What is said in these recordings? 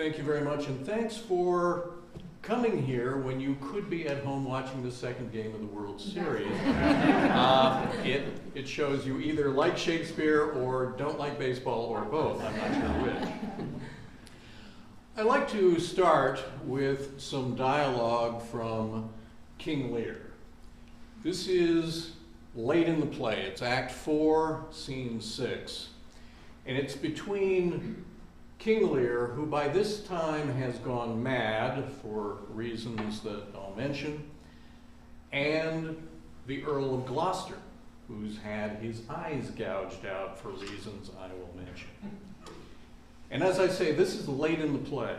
Thank you very much, and thanks for coming here when you could be at home watching the second game of the World Series. It shows you either like Shakespeare or don't like baseball or both. I'm not sure which. I'd like to start with some dialogue from King Lear. This is late in the play. It's Act 4, Scene 6. And it's between King Lear, who by this time has gone mad for reasons that I'll mention, and the Earl of Gloucester, who's had his eyes gouged out for reasons I will mention. And as I say, this is late in the play.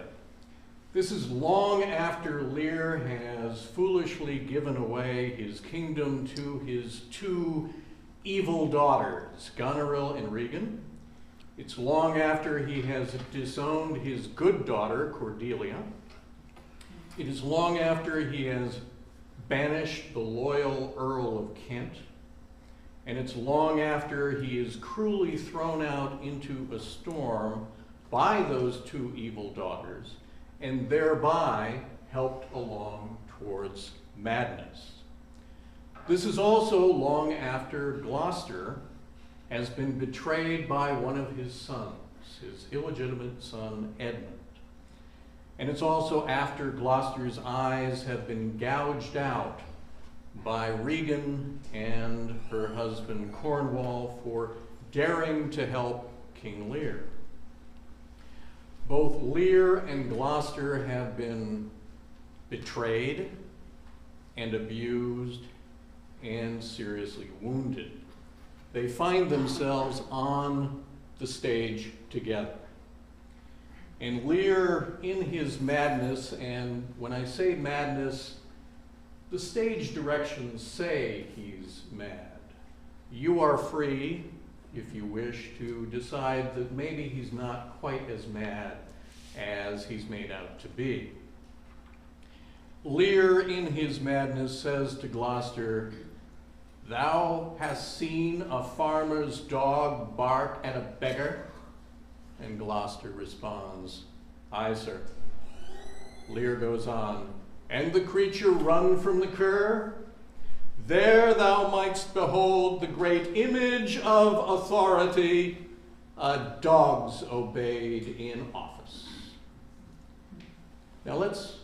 This is long after Lear has foolishly given away his kingdom to his two evil daughters, Goneril and Regan. It's long after he has disowned his good daughter, Cordelia. It is long after he has banished the loyal Earl of Kent. And it's long after he is cruelly thrown out into a storm by those two evil daughters, and thereby helped along towards madness. This is also long after Gloucester has been betrayed by one of his sons, his illegitimate son, Edmund. And it's also after Gloucester's eyes have been gouged out by Regan and her husband Cornwall for daring to help King Lear. Both Lear and Gloucester have been betrayed and abused and seriously wounded. They find themselves on the stage together. And Lear, in his madness, and when I say madness, the stage directions say he's mad. You are free, if you wish, to decide that maybe he's not quite as mad as he's made out to be. Lear, in his madness, says to Gloucester, "Thou hast seen a farmer's dog bark at a beggar?" And Gloucester responds, "Aye, sir." Lear goes on, "And the creature run from the cur? There thou mightst behold the great image of authority, dogs obeyed in office." Now let's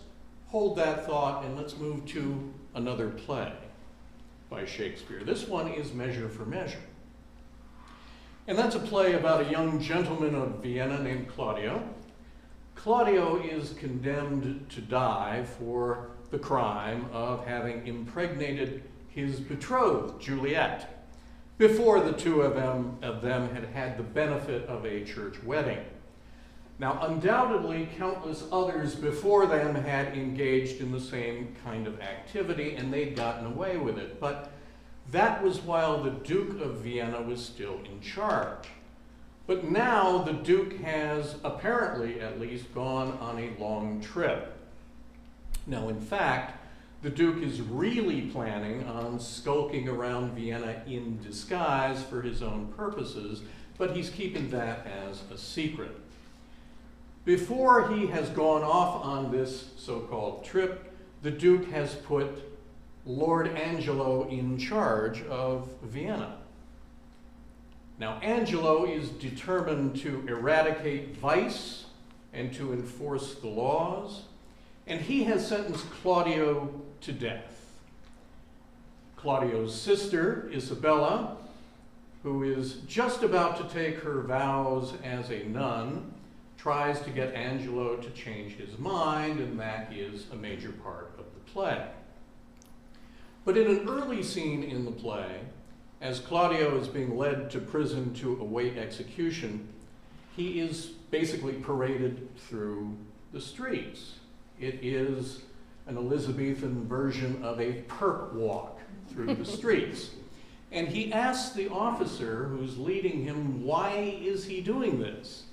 hold that thought and let's move to another play by Shakespeare. This one is Measure for Measure. And that's a play about a young gentleman of Vienna named Claudio. Claudio is condemned to die for the crime of having impregnated his betrothed, Juliet, before the two of them had had the benefit of a church wedding. Now, undoubtedly, countless others before them had engaged in the same kind of activity, and they'd gotten away with it. But that was while the Duke of Vienna was still in charge. But now the Duke has, apparently at least, gone on a long trip. Now, in fact, the Duke is really planning on skulking around Vienna in disguise for his own purposes, but he's keeping that as a secret. Before he has gone off on this so-called trip, the Duke has put Lord Angelo in charge of Vienna. Now, Angelo is determined to eradicate vice and to enforce the laws, and he has sentenced Claudio to death. Claudio's sister, Isabella, who is just about to take her vows as a nun, tries to get Angelo to change his mind, and that is a major part of the play. But in an early scene in the play, as Claudio is being led to prison to await execution, he is basically paraded through the streets. It is an Elizabethan version of a perk walk through the streets. And he asks the officer who's leading him, why is he doing this?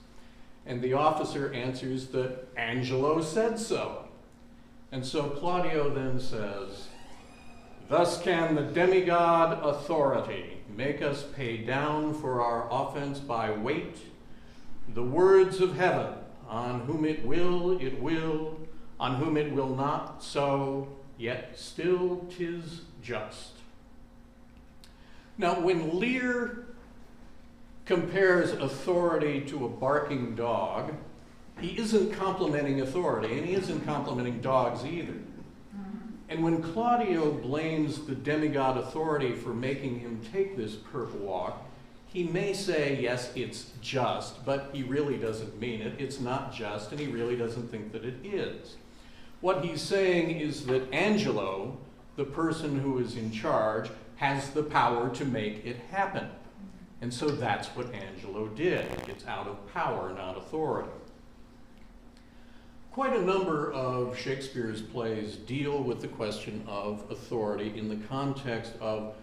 And the officer answers that Angelo said so. And so Claudio then says, "Thus can the demigod authority make us pay down for our offense by weight. The words of heaven On whom it will, it will. On whom it will not, so, yet still 'tis just. Now, when Lear compares authority to a barking dog, he isn't complimenting authority, and he isn't complimenting dogs either. And when Claudio blames the demigod authority for making him take this perp walk, he may say, yes, it's just, but he really doesn't mean it. It's not just, and he really doesn't think that it is. What he's saying is that Angelo, the person who is in charge, has the power to make it happen. And so that's what Angelo did. It's out of power, not authority. Quite a number of Shakespeare's plays deal with the question of authority in the context of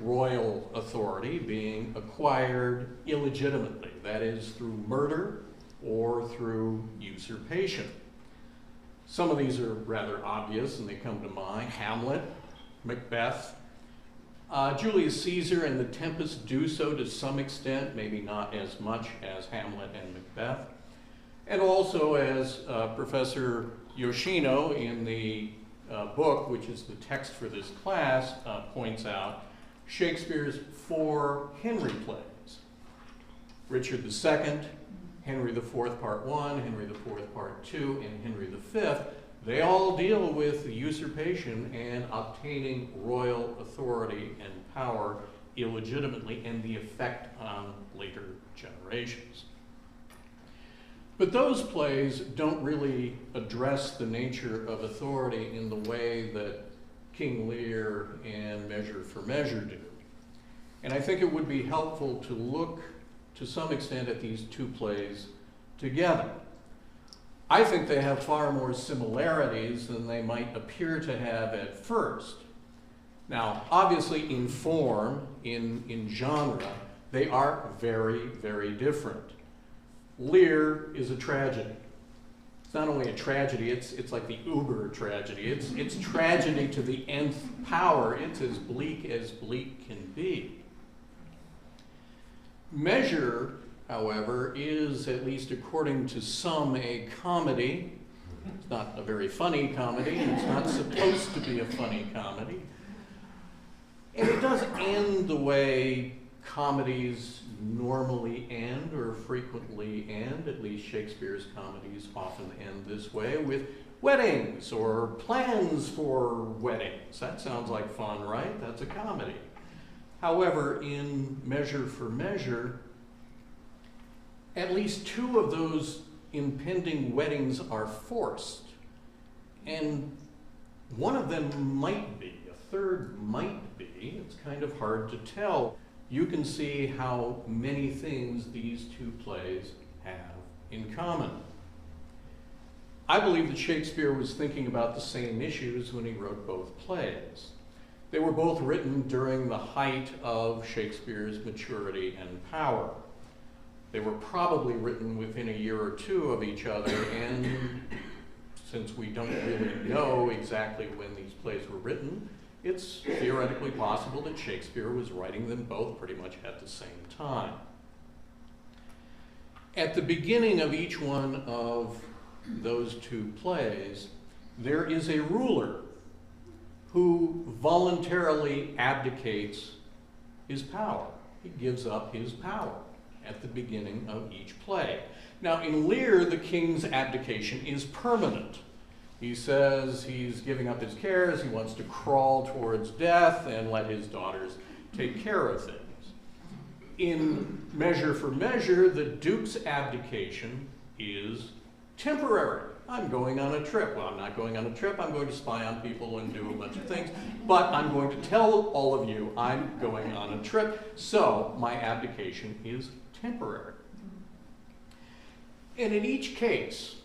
royal authority being acquired illegitimately, that is, through murder or through usurpation. Some of these are rather obvious and they come to mind. Hamlet, Macbeth, Julius Caesar and The Tempest do so to some extent, maybe not as much as Hamlet and Macbeth. And also, as Professor Yoshino in the book, which is the text for this class, points out, Shakespeare's 4 Henry plays. Richard II, Henry IV Part 1, Henry IV Part 2, and Henry V, they all deal with usurpation and obtaining royal authority and power illegitimately and the effect on later generations. But those plays don't really address the nature of authority in the way that King Lear and Measure for Measure do. And I think it would be helpful to look to some extent at these 2 plays together. I think they have far more similarities than they might appear to have at first. Now, obviously in form, in genre, they are very, very different. Lear is a tragedy. It's not only a tragedy, it's like the uber tragedy. It's tragedy to the nth power. It's as bleak can be. Measure, however, is, at least according to some, a comedy. It's not a very funny comedy, and it's not supposed to be a funny comedy. And it does end the way comedies normally end, or frequently end, at least Shakespeare's comedies often end this way, with weddings or plans for weddings. That sounds like fun, right? That's a comedy. However, in Measure for Measure, at least 2 of those impending weddings are forced. And one of them might be, a third might be. It's kind of hard to tell. You can see how many things these 2 plays have in common. I believe that Shakespeare was thinking about the same issues when he wrote both plays. They were both written during the height of Shakespeare's maturity and power. They were probably written within a year or 2 of each other, and since we don't really know exactly when these plays were written, it's theoretically possible that Shakespeare was writing them both pretty much at the same time. At the beginning of each one of those 2 plays, there is a ruler who voluntarily abdicates his power. He gives up his power at the beginning of each play. Now, in Lear, the king's abdication is permanent. He says he's giving up his cares, he wants to crawl towards death and let his daughters take care of things. In Measure for Measure, the duke's abdication is temporary. I'm going on a trip. Well, I'm not going on a trip. I'm going to spy on people and do a bunch of things. But I'm going to tell all of you I'm going on a trip, so my abdication is temporary. And in each case,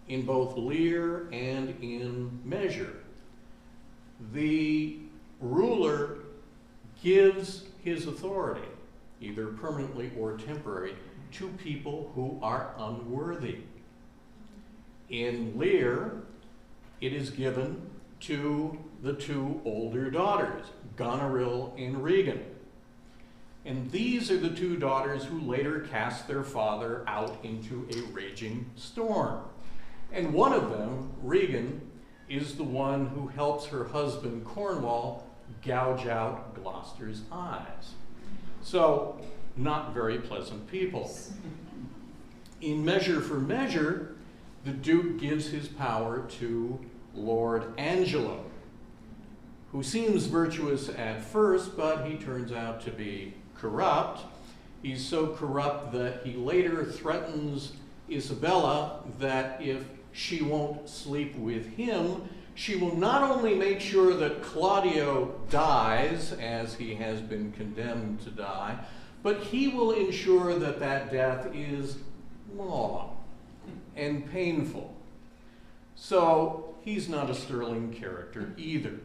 in both Lear and in Measure, the ruler gives his authority, either permanently or temporary, to people who are unworthy. In Lear, it is given to the 2 older daughters, Goneril and Regan. And these are the two daughters who later cast their father out into a raging storm. And one of them, Regan, is the one who helps her husband, Cornwall, gouge out Gloucester's eyes. So, not very pleasant people. In Measure for Measure, the Duke gives his power to Lord Angelo, who seems virtuous at first, but he turns out to be corrupt. He's so corrupt that he later threatens Isabella that if she won't sleep with him, she will not only make sure that Claudio dies, as he has been condemned to die, but he will ensure that that death is long and painful. So he's not a sterling character either.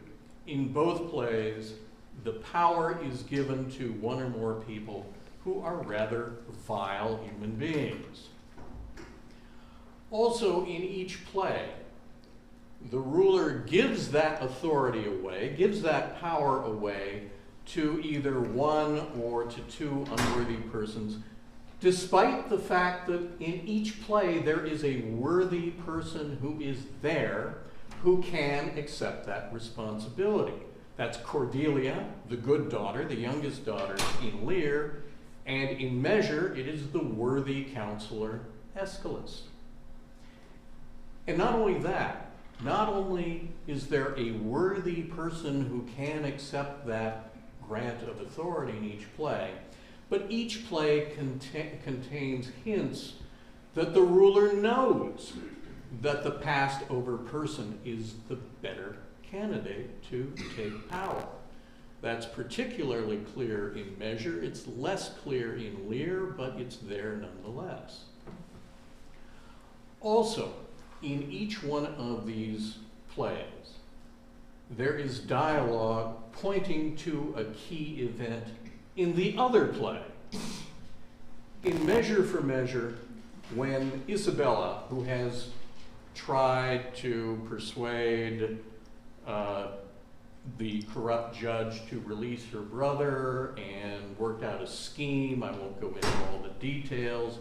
In both plays, the power is given to one or more people who are rather vile human beings. Also, in each play, the ruler gives that authority away, gives that power away to either one or to two unworthy persons, despite the fact that in each play there is a worthy person who is there who can accept that responsibility. That's Cordelia, the good daughter, the youngest daughter in Lear, and in Measure, it is the worthy counselor, Aeschylus. And not only that, not only is there a worthy person who can accept that grant of authority in each play, but each play contains hints that the ruler knows that the passed over person is the better candidate to take power. That's particularly clear in Measure. It's less clear in Lear, but it's there nonetheless. Also, in each one of these plays, there is dialogue pointing to a key event in the other play. In Measure for Measure, when Isabella, who has tried to persuade the corrupt judge to release her brother and worked out a scheme, I won't go into all the details,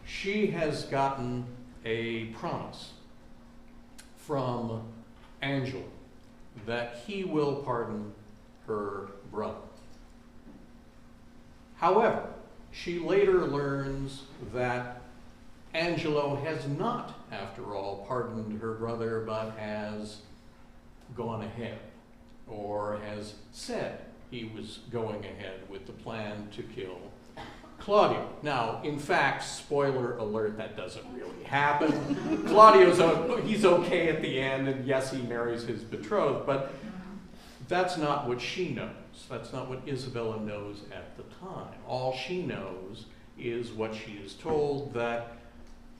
she has gotten a promise from Angelo that he will pardon her brother. However, she later learns that Angelo has not, after all, pardoned her brother, but has gone ahead, or has said he was going ahead with the plan to kill Claudio. Now, in fact, spoiler alert, that doesn't really happen. He's okay at the end, and yes, he marries his betrothed, but that's not what she knows. That's not what Isabella knows at the time. All she knows is what she is told, that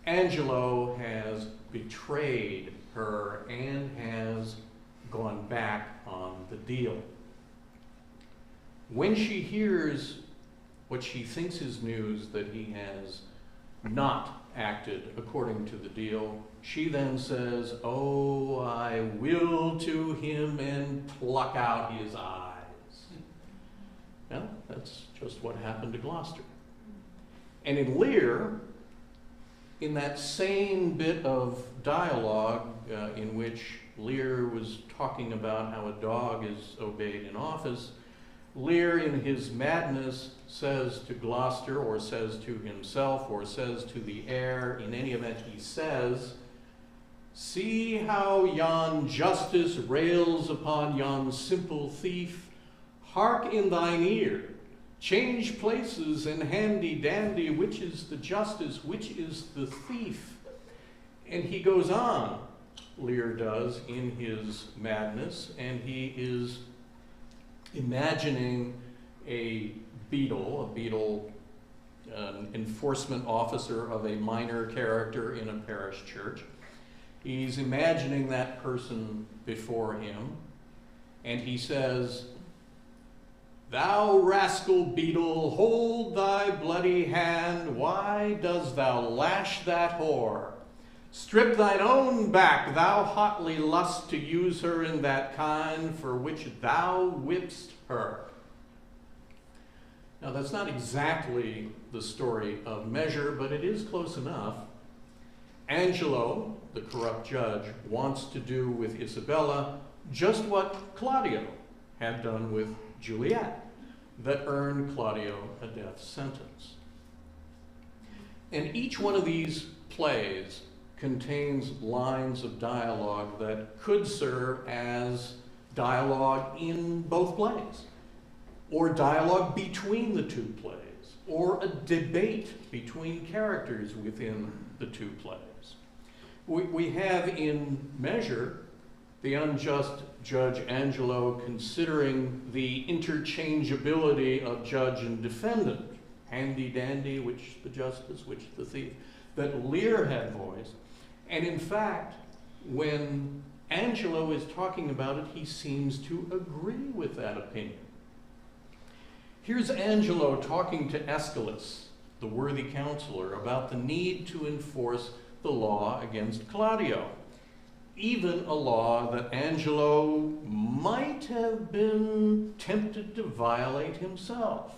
Angelo has betrayed her and has gone back on the deal. When she hears what she thinks is news, that he has not acted according to the deal, she then says, "Oh, I will to him and pluck out his eyes." Well, that's just what happened to Gloucester. And in Lear, in that same bit of dialogue in which Lear was talking about how a dog is obeyed in office, Lear, in his madness, says to Gloucester, or says to himself, or says to the heir, in any event he says, "See how yon justice rails upon yon simple thief. Hark in thine ear, change places and handy-dandy, which is the justice, which is the thief?" And he goes on, Lear does, in his madness, and he is imagining a beadle, an enforcement officer of a minor character in a parish church. He's imagining that person before him, and he says, "Thou rascal beadle, hold thy bloody hand. Why dost thou lash that whore? Strip thine own back, thou hotly lust to use her in that kind for which thou whipp'st her." Now, that's not exactly the story of Measure, but it is close enough. Angelo, the corrupt judge, wants to do with Isabella just what Claudio had done with Juliet, that earned Claudio a death sentence. And each one of these plays contains lines of dialogue that could serve as dialogue in both plays, or dialogue between the two plays, or a debate between characters within the two plays. We have in Measure the unjust Judge Angelo considering the interchangeability of judge and defendant, handy-dandy, which the justice, which the thief, that Lear had voiced. And in fact, when Angelo is talking about it, he seems to agree with that opinion. Here's Angelo talking to Aeschylus, the worthy counselor, about the need to enforce the law against Claudio, even a law that Angelo might have been tempted to violate himself.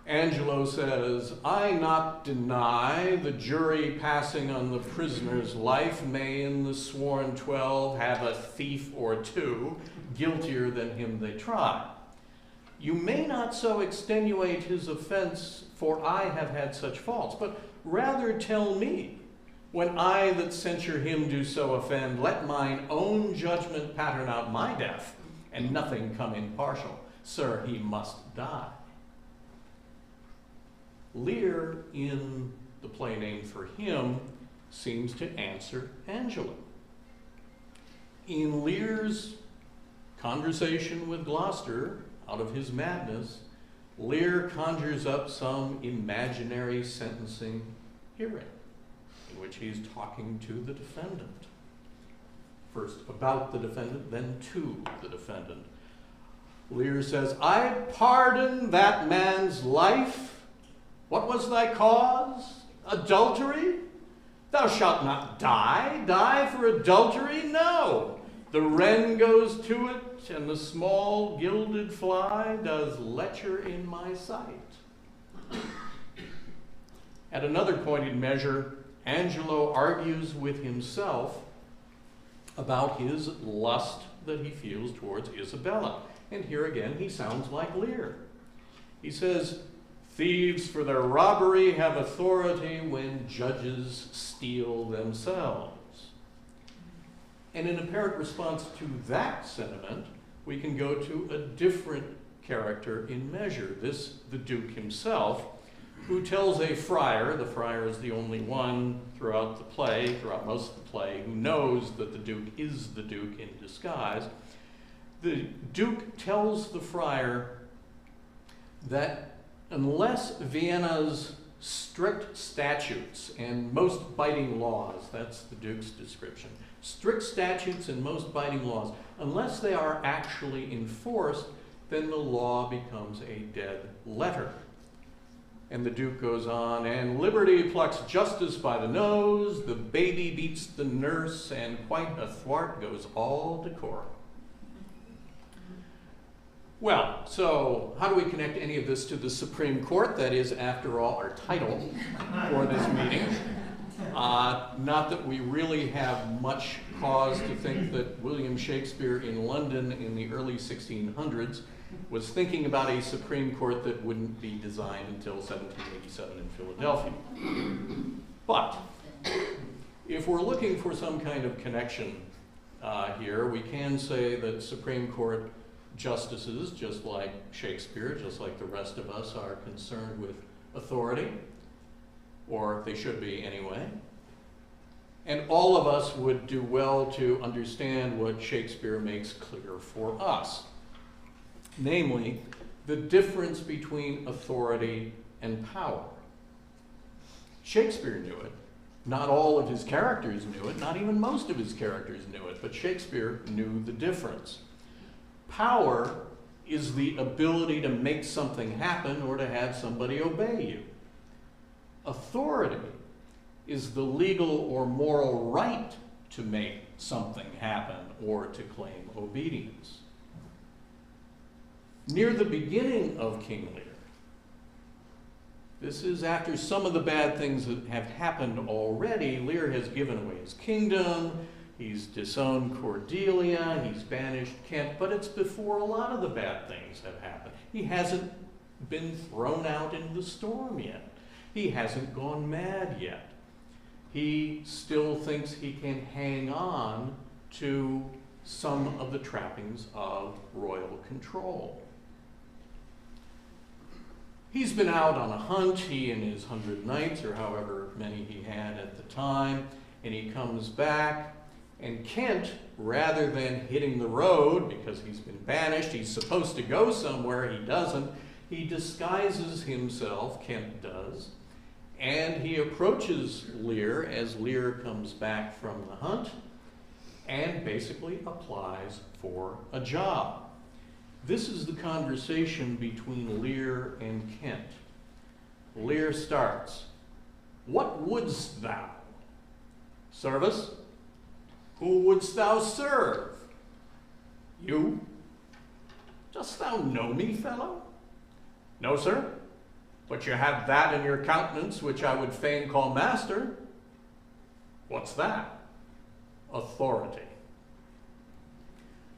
Angelo says, "I not deny the jury passing on the prisoner's life may in the sworn 12 have a thief or two guiltier than him they try. You may not so extenuate his offense, for I have had such faults, but rather tell me, when I that censure him do so offend, let mine own judgment pattern out my death, and nothing come impartial. Sir, he must die." Lear, in the play named for him, seems to answer Angelo. In Lear's conversation with Gloucester, out of his madness, Lear conjures up some imaginary sentencing hearing in which he's talking to the defendant. First about the defendant, then to the defendant. Lear says, "I pardon that man's life. What was thy cause? Adultery? Thou shalt not die. Die for adultery? No. The wren goes to it, and the small gilded fly does lecher in my sight." At another point in Measure, Angelo argues with himself about his lust that he feels towards Isabella. And here again, he sounds like Lear. He says, "Thieves for their robbery have authority when judges steal themselves." And in apparent response to that sentiment, we can go to a different character in Measure, the Duke himself, who tells a friar, the friar is the only one throughout the play, throughout most of the play, who knows that the Duke is the Duke in disguise. The Duke tells the friar that unless Vienna's strict statutes and most biting laws, that's the Duke's description, strict statutes and most biting laws, unless they are actually enforced, then the law becomes a dead letter. And the Duke goes on, "And liberty plucks justice by the nose, the baby beats the nurse, and quite athwart goes all decorum." Well, so how do we connect any of this to the Supreme Court? That is, after all, our title for this meeting. Not that we really have much cause to think that William Shakespeare in London in the early 1600s was thinking about a Supreme Court that wouldn't be designed until 1787 in Philadelphia. But if we're looking for some kind of connection here, we can say that Supreme Court justices, just like Shakespeare, just like the rest of us, are concerned with authority, or they should be anyway. And all of us would do well to understand what Shakespeare makes clear for us. Namely, the difference between authority and power. Shakespeare knew it. Not all of his characters knew it. Not even most of his characters knew it. But Shakespeare knew the difference. Power is the ability to make something happen or to have somebody obey you. Authority is the legal or moral right to make something happen or to claim obedience. Near the beginning of King Lear, this is after some of the bad things that have happened already. Lear has given away his kingdom, he's disowned Cordelia, he's banished Kent, but it's before a lot of the bad things have happened. He hasn't been thrown out into the storm yet. He hasn't gone mad yet. He still thinks he can hang on to some of the trappings of royal control. He's been out on a hunt, he and his 100 knights, or however many he had at the time, and he comes back, and Kent, rather than hitting the road, because he's been banished, he's supposed to go somewhere, he doesn't, he disguises himself, Kent does, and he approaches Lear as Lear comes back from the hunt, and basically applies for a job. This is the conversation between Lear and Kent. Lear starts, "What wouldst thou? Service? Who wouldst thou serve? You? Dost thou know me, fellow? No, sir, but you have that in your countenance which I would fain call master. What's that? Authority."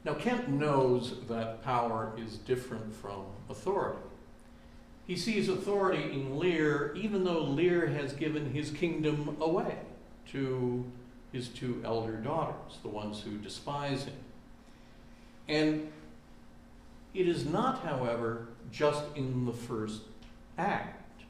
Now, Kent knows that power is different from authority. He sees authority in Lear, even though Lear has given his kingdom away to his 2 elder daughters, the ones who despise him. And it is not, however, just in the first act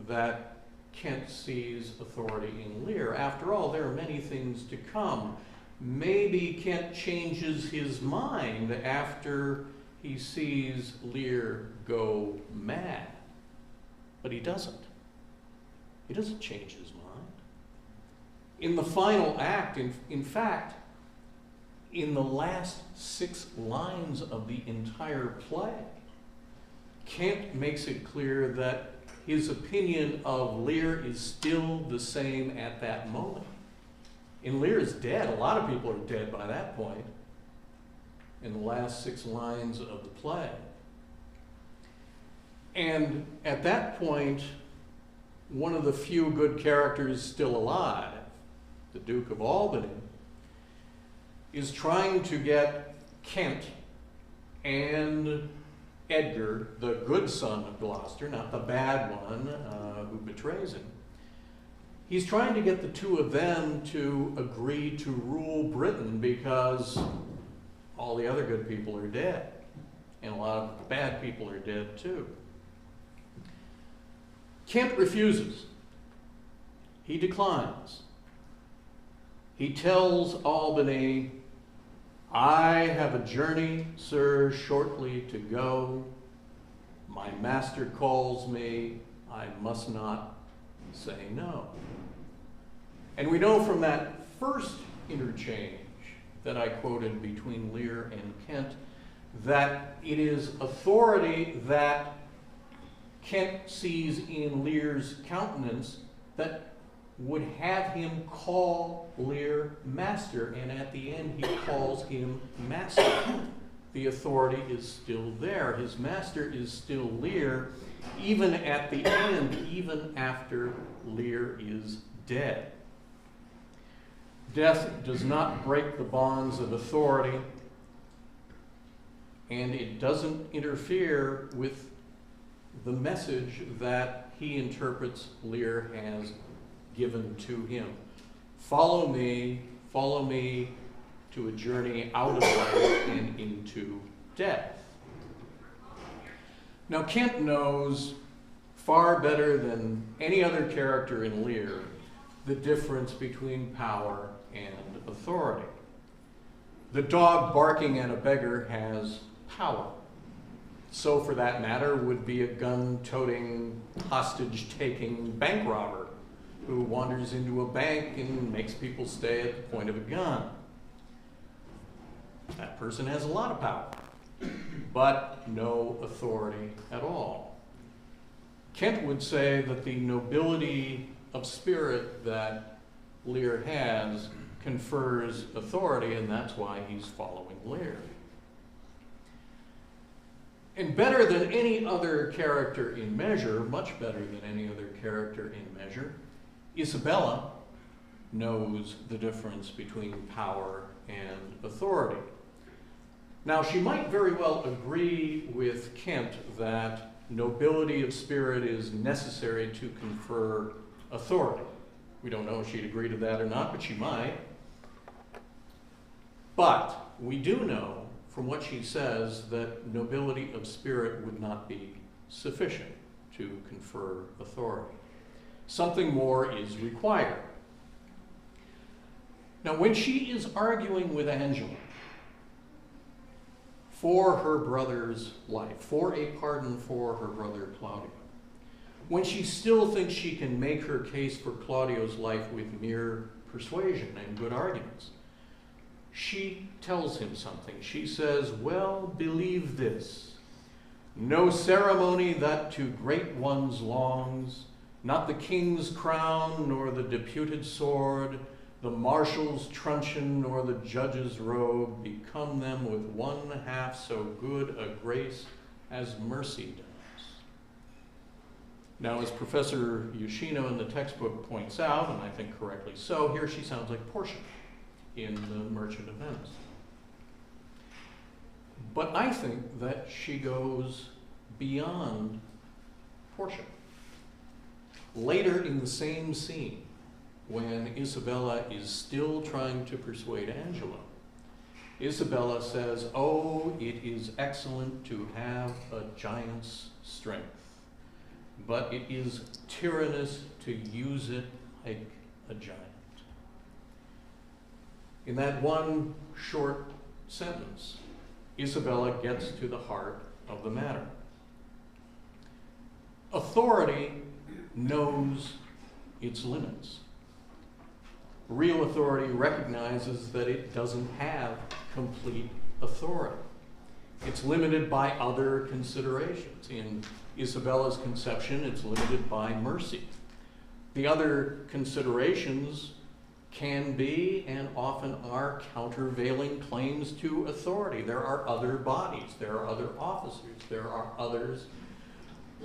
that Kent sees authority in Lear. After all, there are many things to come. Maybe Kent changes his mind after he sees Lear go mad. But he doesn't. He doesn't change his mind. In the final act, in fact, in the last 6 lines of the entire play, Kent makes it clear that his opinion of Lear is still the same at that moment. And Lear is dead. A lot of people are dead by that point in the last 6 lines of the play. And at that point, one of the few good characters still alive, the Duke of Albany, is trying to get Kent and Edgar, the good son of Gloucester, not the bad one who betrays him. He's trying to get the 2 of them to agree to rule Britain because all the other good people are dead. And a lot of bad people are dead too. Kent refuses. He declines. He tells Albany, "I have a journey, sir, shortly to go. My master calls me. I must not say no." And we know from that first interchange that I quoted between Lear and Kent that it is authority that Kent sees in Lear's countenance that would have him call Lear master, and at the end he calls him master. The authority is still there. His master is still Lear, even at the end, even after Lear is dead. Death does not break the bonds of authority, and it doesn't interfere with the message that he interprets Lear has given to him. Follow me to a journey out of life and into death. Now, Kent knows far better than any other character in Lear the difference between power and authority. The dog barking at a beggar has power. So, for that matter, would be a gun-toting, hostage-taking bank robber who wanders into a bank and makes people stay at the point of a gun. That person has a lot of power, but no authority at all. Kent would say that the nobility of spirit that Lear has confers authority, and that's why he's following Lear. And better than any other character in Measure, much better than any other character in Measure, Isabella knows the difference between power and authority. Now, she might very well agree with Kent that nobility of spirit is necessary to confer authority. We don't know if she'd agree to that or not, but she might. But we do know from what she says that nobility of spirit would not be sufficient to confer authority. Something more is required. Now, when she is arguing with Angela for her brother's life, for a pardon for her brother Claudio, when she still thinks she can make her case for Claudio's life with mere persuasion and good arguments, she tells him something. She says, "Well, believe this, no ceremony that to great ones longs, not the king's crown, nor the deputed sword, the marshal's truncheon, nor the judge's robe, become them with one half so good a grace as mercy does." Now, as Professor Yoshino in the textbook points out, and I think correctly so, here she sounds like Portia in The Merchant of Venice. But I think that she goes beyond Portia. Later in the same scene, when Isabella is still trying to persuade Angelo, Isabella says, "Oh, it is excellent to have a giant's strength, but it is tyrannous to use it like a giant." In that one short sentence, Isabella gets to the heart of the matter. Authority knows its limits. Real authority recognizes that it doesn't have complete authority. It's limited by other considerations. In Isabella's conception, it's limited by mercy. The other considerations can be and often are countervailing claims to authority. There are other bodies, there are other officers, there are others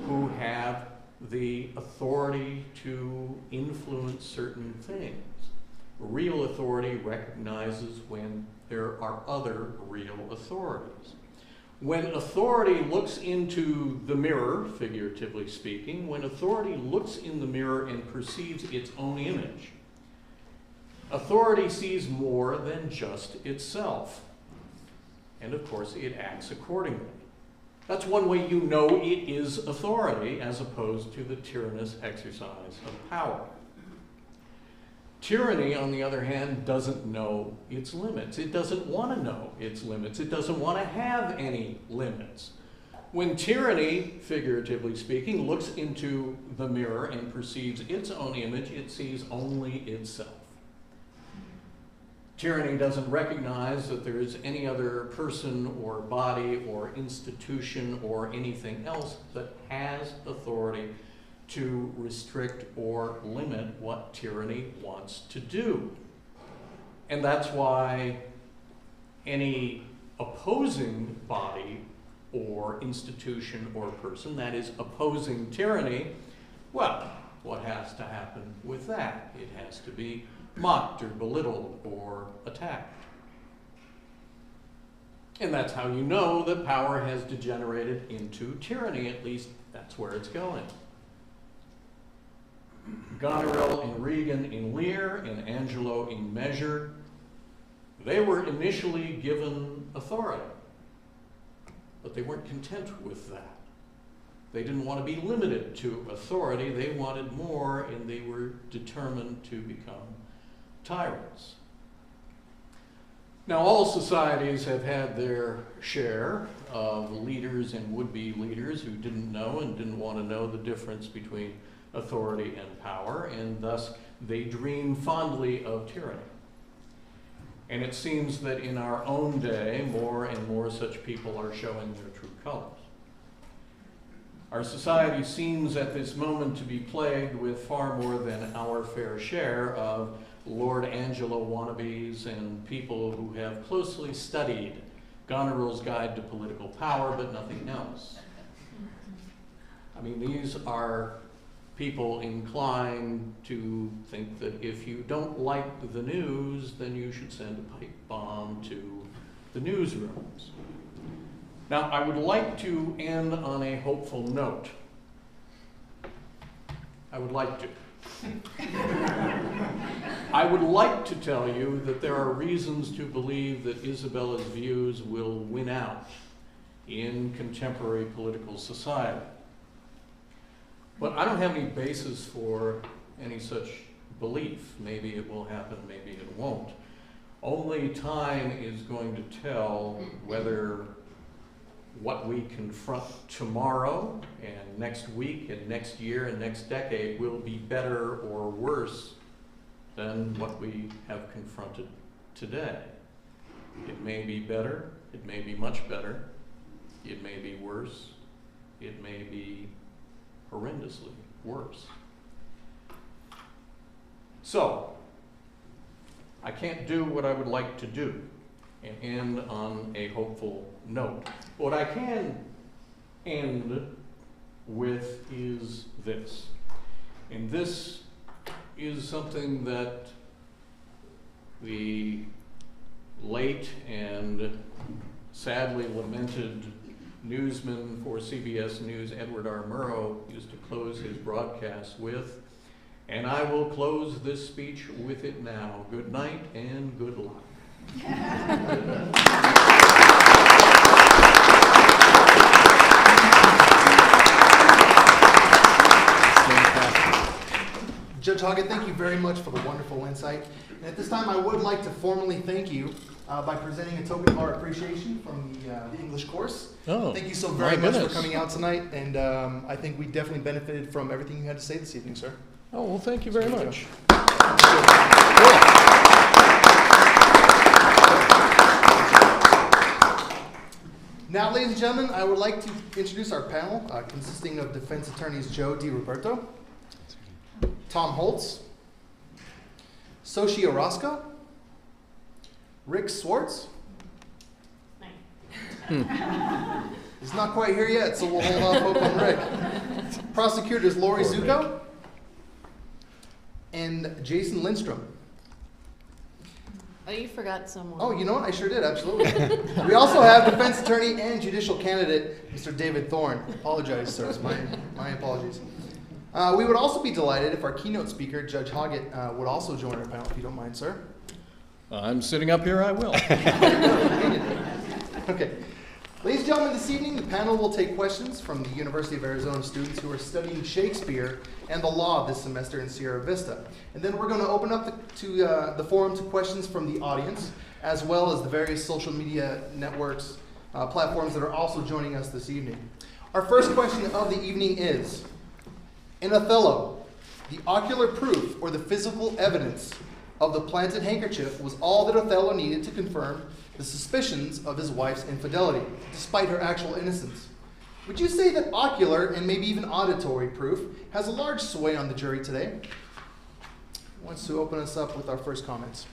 who have the authority to influence certain things. Real authority recognizes when there are other real authorities. When authority looks into the mirror, figuratively speaking, when authority looks in the mirror and perceives its own image, authority sees more than just itself. And of course, it acts accordingly. That's one way you know it is authority, as opposed to the tyrannous exercise of power. Tyranny, on the other hand, doesn't know its limits. It doesn't want to know its limits. It doesn't want to have any limits. When tyranny, figuratively speaking, looks into the mirror and perceives its own image, it sees only itself. Tyranny doesn't recognize that there is any other person or body or institution or anything else that has authority to restrict or limit what tyranny wants to do. And that's why any opposing body or institution or person that is opposing tyranny, well, what has to happen with that? It has to be mocked or belittled or attacked. And that's how you know that power has degenerated into tyranny. At least that's where it's going. Goneril and Regan in Lear and Angelo in Measure, they were initially given authority, but they weren't content with that. They didn't want to be limited to authority. They wanted more, and they were determined to become tyrants. Now, all societies have had their share of leaders and would-be leaders who didn't know and didn't want to know the difference between authority and power, and thus they dream fondly of tyranny. And it seems that in our own day, more and more such people are showing their true colors. Our society seems at this moment to be plagued with far more than our fair share of Lord Angelo wannabes and people who have closely studied Goneril's Guide to Political Power, but nothing else. I mean, these are people inclined to think that if you don't like the news, then you should send a pipe bomb to the newsrooms. Now, I would like to end on a hopeful note. I would like to. I would like to tell you that there are reasons to believe that Isabella's views will win out in contemporary political society. But I don't have any basis for any such belief. Maybe it will happen, maybe it won't. Only time is going to tell whether what we confront tomorrow and next week and next year and next decade will be better or worse than what we have confronted today. It may be better, it may be much better, it may be worse, it may be horrendously worse. So, I can't do what I would like to do and end on a hopeful note. What I can end with is this. And this is something that the late and sadly lamented newsman for CBS News, Edward R. Murrow, used to close his broadcasts with. And I will close this speech with it now. Good night and good luck. Judge Hoggatt, thank you very much for the wonderful insight. And at this time, I would like to formally thank you by presenting a token of our appreciation from the English course. Oh, thank you so very much for coming out tonight, and I think we definitely benefited from everything you had to say this evening, sir. Oh, well, thank you very much. Now, ladies and gentlemen, I would like to introduce our panel, consisting of defense attorneys Joe DiRoberto, Tom Holtz, Soshi Orozco, Rick Swartz. He's not quite here yet, so we'll hold off hope on Rick. Prosecutors Lori Zucco and Jason Lindstrom. Oh, you forgot someone. Oh, you know what? I sure did, absolutely. We also have defense attorney and judicial candidate, Mr. David Thorne. Apologize, sir. It's my apologies. We would also be delighted if our keynote speaker, Judge Hoggatt, would also join our panel, if you don't mind, sir. I'm sitting up here, I will. Okay. Ladies and gentlemen, this evening the panel will take questions from the University of Arizona students who are studying Shakespeare and the law this semester in Sierra Vista. And then we're going to open up the forum to questions from the audience, as well as the various social media networks, platforms that are also joining us this evening. Our first question of the evening is, in Othello, the ocular proof or the physical evidence of the planted handkerchief was all that Othello needed to confirm the suspicions of his wife's infidelity, despite her actual innocence. Would you say that ocular and maybe even auditory proof has a large sway on the jury today? Who wants to open us up with our first comments?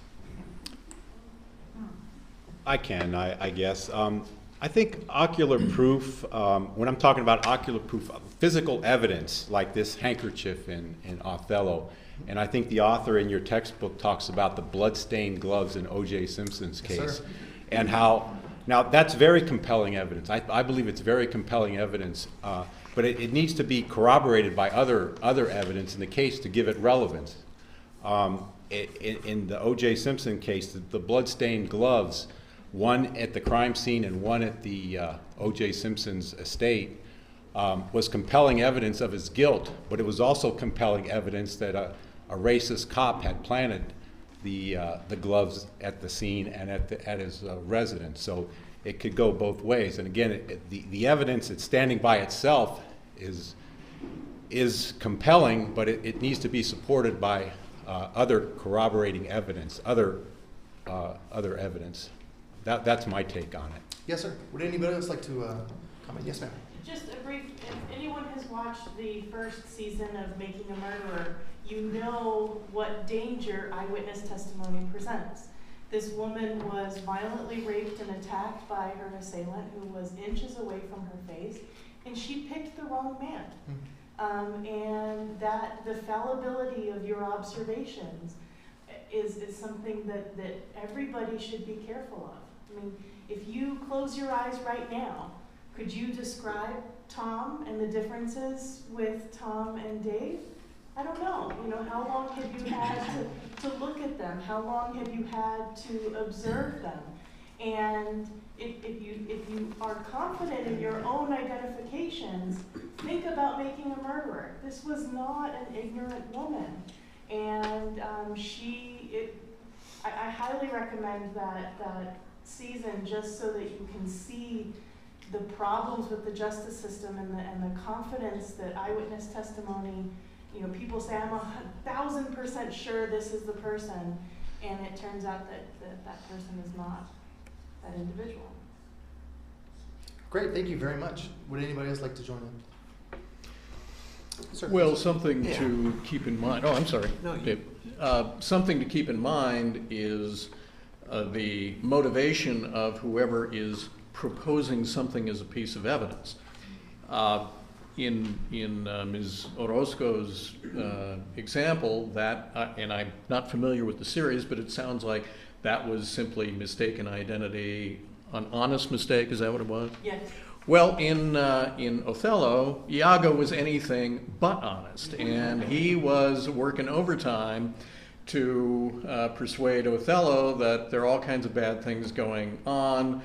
I can, I guess. I think ocular proof, when I'm talking about ocular proof, physical evidence like this handkerchief in Othello, and I think the author in your textbook talks about the blood-stained gloves in O.J. Simpson's case. Yes, sir. And how, now that's very compelling evidence. I believe it's very compelling evidence, but it needs to be corroborated by other evidence in the case to give it relevance. In the O.J. Simpson case, the blood-stained gloves, one at the crime scene and one at the O.J. Simpson's estate, was compelling evidence of his guilt, but it was also compelling evidence that a racist cop had planted the gloves at the scene and at his residence. So it could go both ways. And again, the evidence that's standing by itself is compelling, but it needs to be supported by other corroborating evidence, other evidence. That's my take on it. Yes, sir. Would anybody else like to comment? Yes, ma'am. Just a brief, if anyone has watched the first season of Making a Murderer, you know what danger eyewitness testimony presents. This woman was violently raped and attacked by her assailant, who was inches away from her face, and she picked the wrong man. And that the fallibility of your observations is something that everybody should be careful of. I mean, if you close your eyes right now, could you describe Tom and the differences with Tom and Dave? I don't know. You know, how long have you had to look at them? How long have you had to observe them? And if you are confident in your own identifications, think about making a murderer. This was not an ignorant woman. And I highly recommend that season, just so that you can see the problems with the justice system and the confidence that eyewitness testimony, you know, people say, I'm 1,000% sure this is the person, and it turns out that person is not that individual. Great, thank you very much. Would anybody else like to join in? Sir, Well, please. something to keep in mind, I'm sorry. No, Dave. Something to keep in mind is the motivation of whoever is proposing something as a piece of evidence. In Ms. Orozco's example, that, and I'm not familiar with the series, but it sounds like that was simply mistaken identity, an honest mistake, is that what it was? Yes. Well, in Othello, Iago was anything but honest, and he was working overtime to persuade Othello that there are all kinds of bad things going on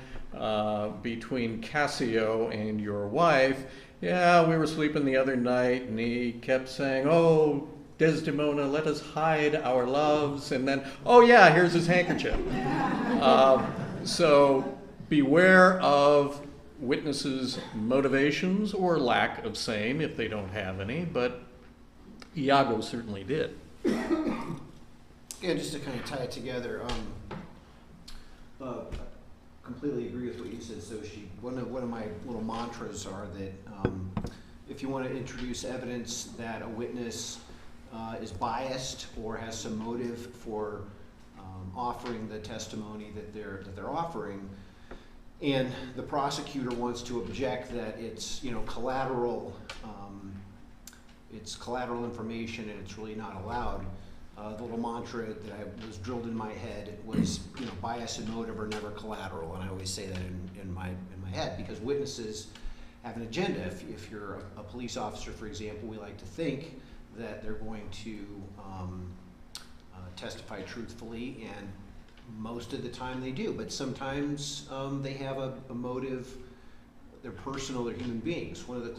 between Cassio and your wife. Yeah, we were sleeping the other night, and he kept saying, oh, Desdemona, let us hide our loves, and then, oh yeah, here's his handkerchief. So beware of witnesses' motivations or lack of same if they don't have any, but Iago certainly did. Yeah, just to kind of tie it together, completely agree with what you said, Soshi. One of my little mantras are that if you want to introduce evidence that a witness is biased or has some motive for offering the testimony that they're offering, and the prosecutor wants to object that it's collateral, it's collateral information and it's really not allowed. The little mantra that was drilled in my head was, bias and motive are never collateral, and I always say that in my head, because witnesses have an agenda. If you're a police officer, for example, we like to think that they're going to testify truthfully, and most of the time they do, but sometimes they have a motive. They're personal, they're human beings. One of the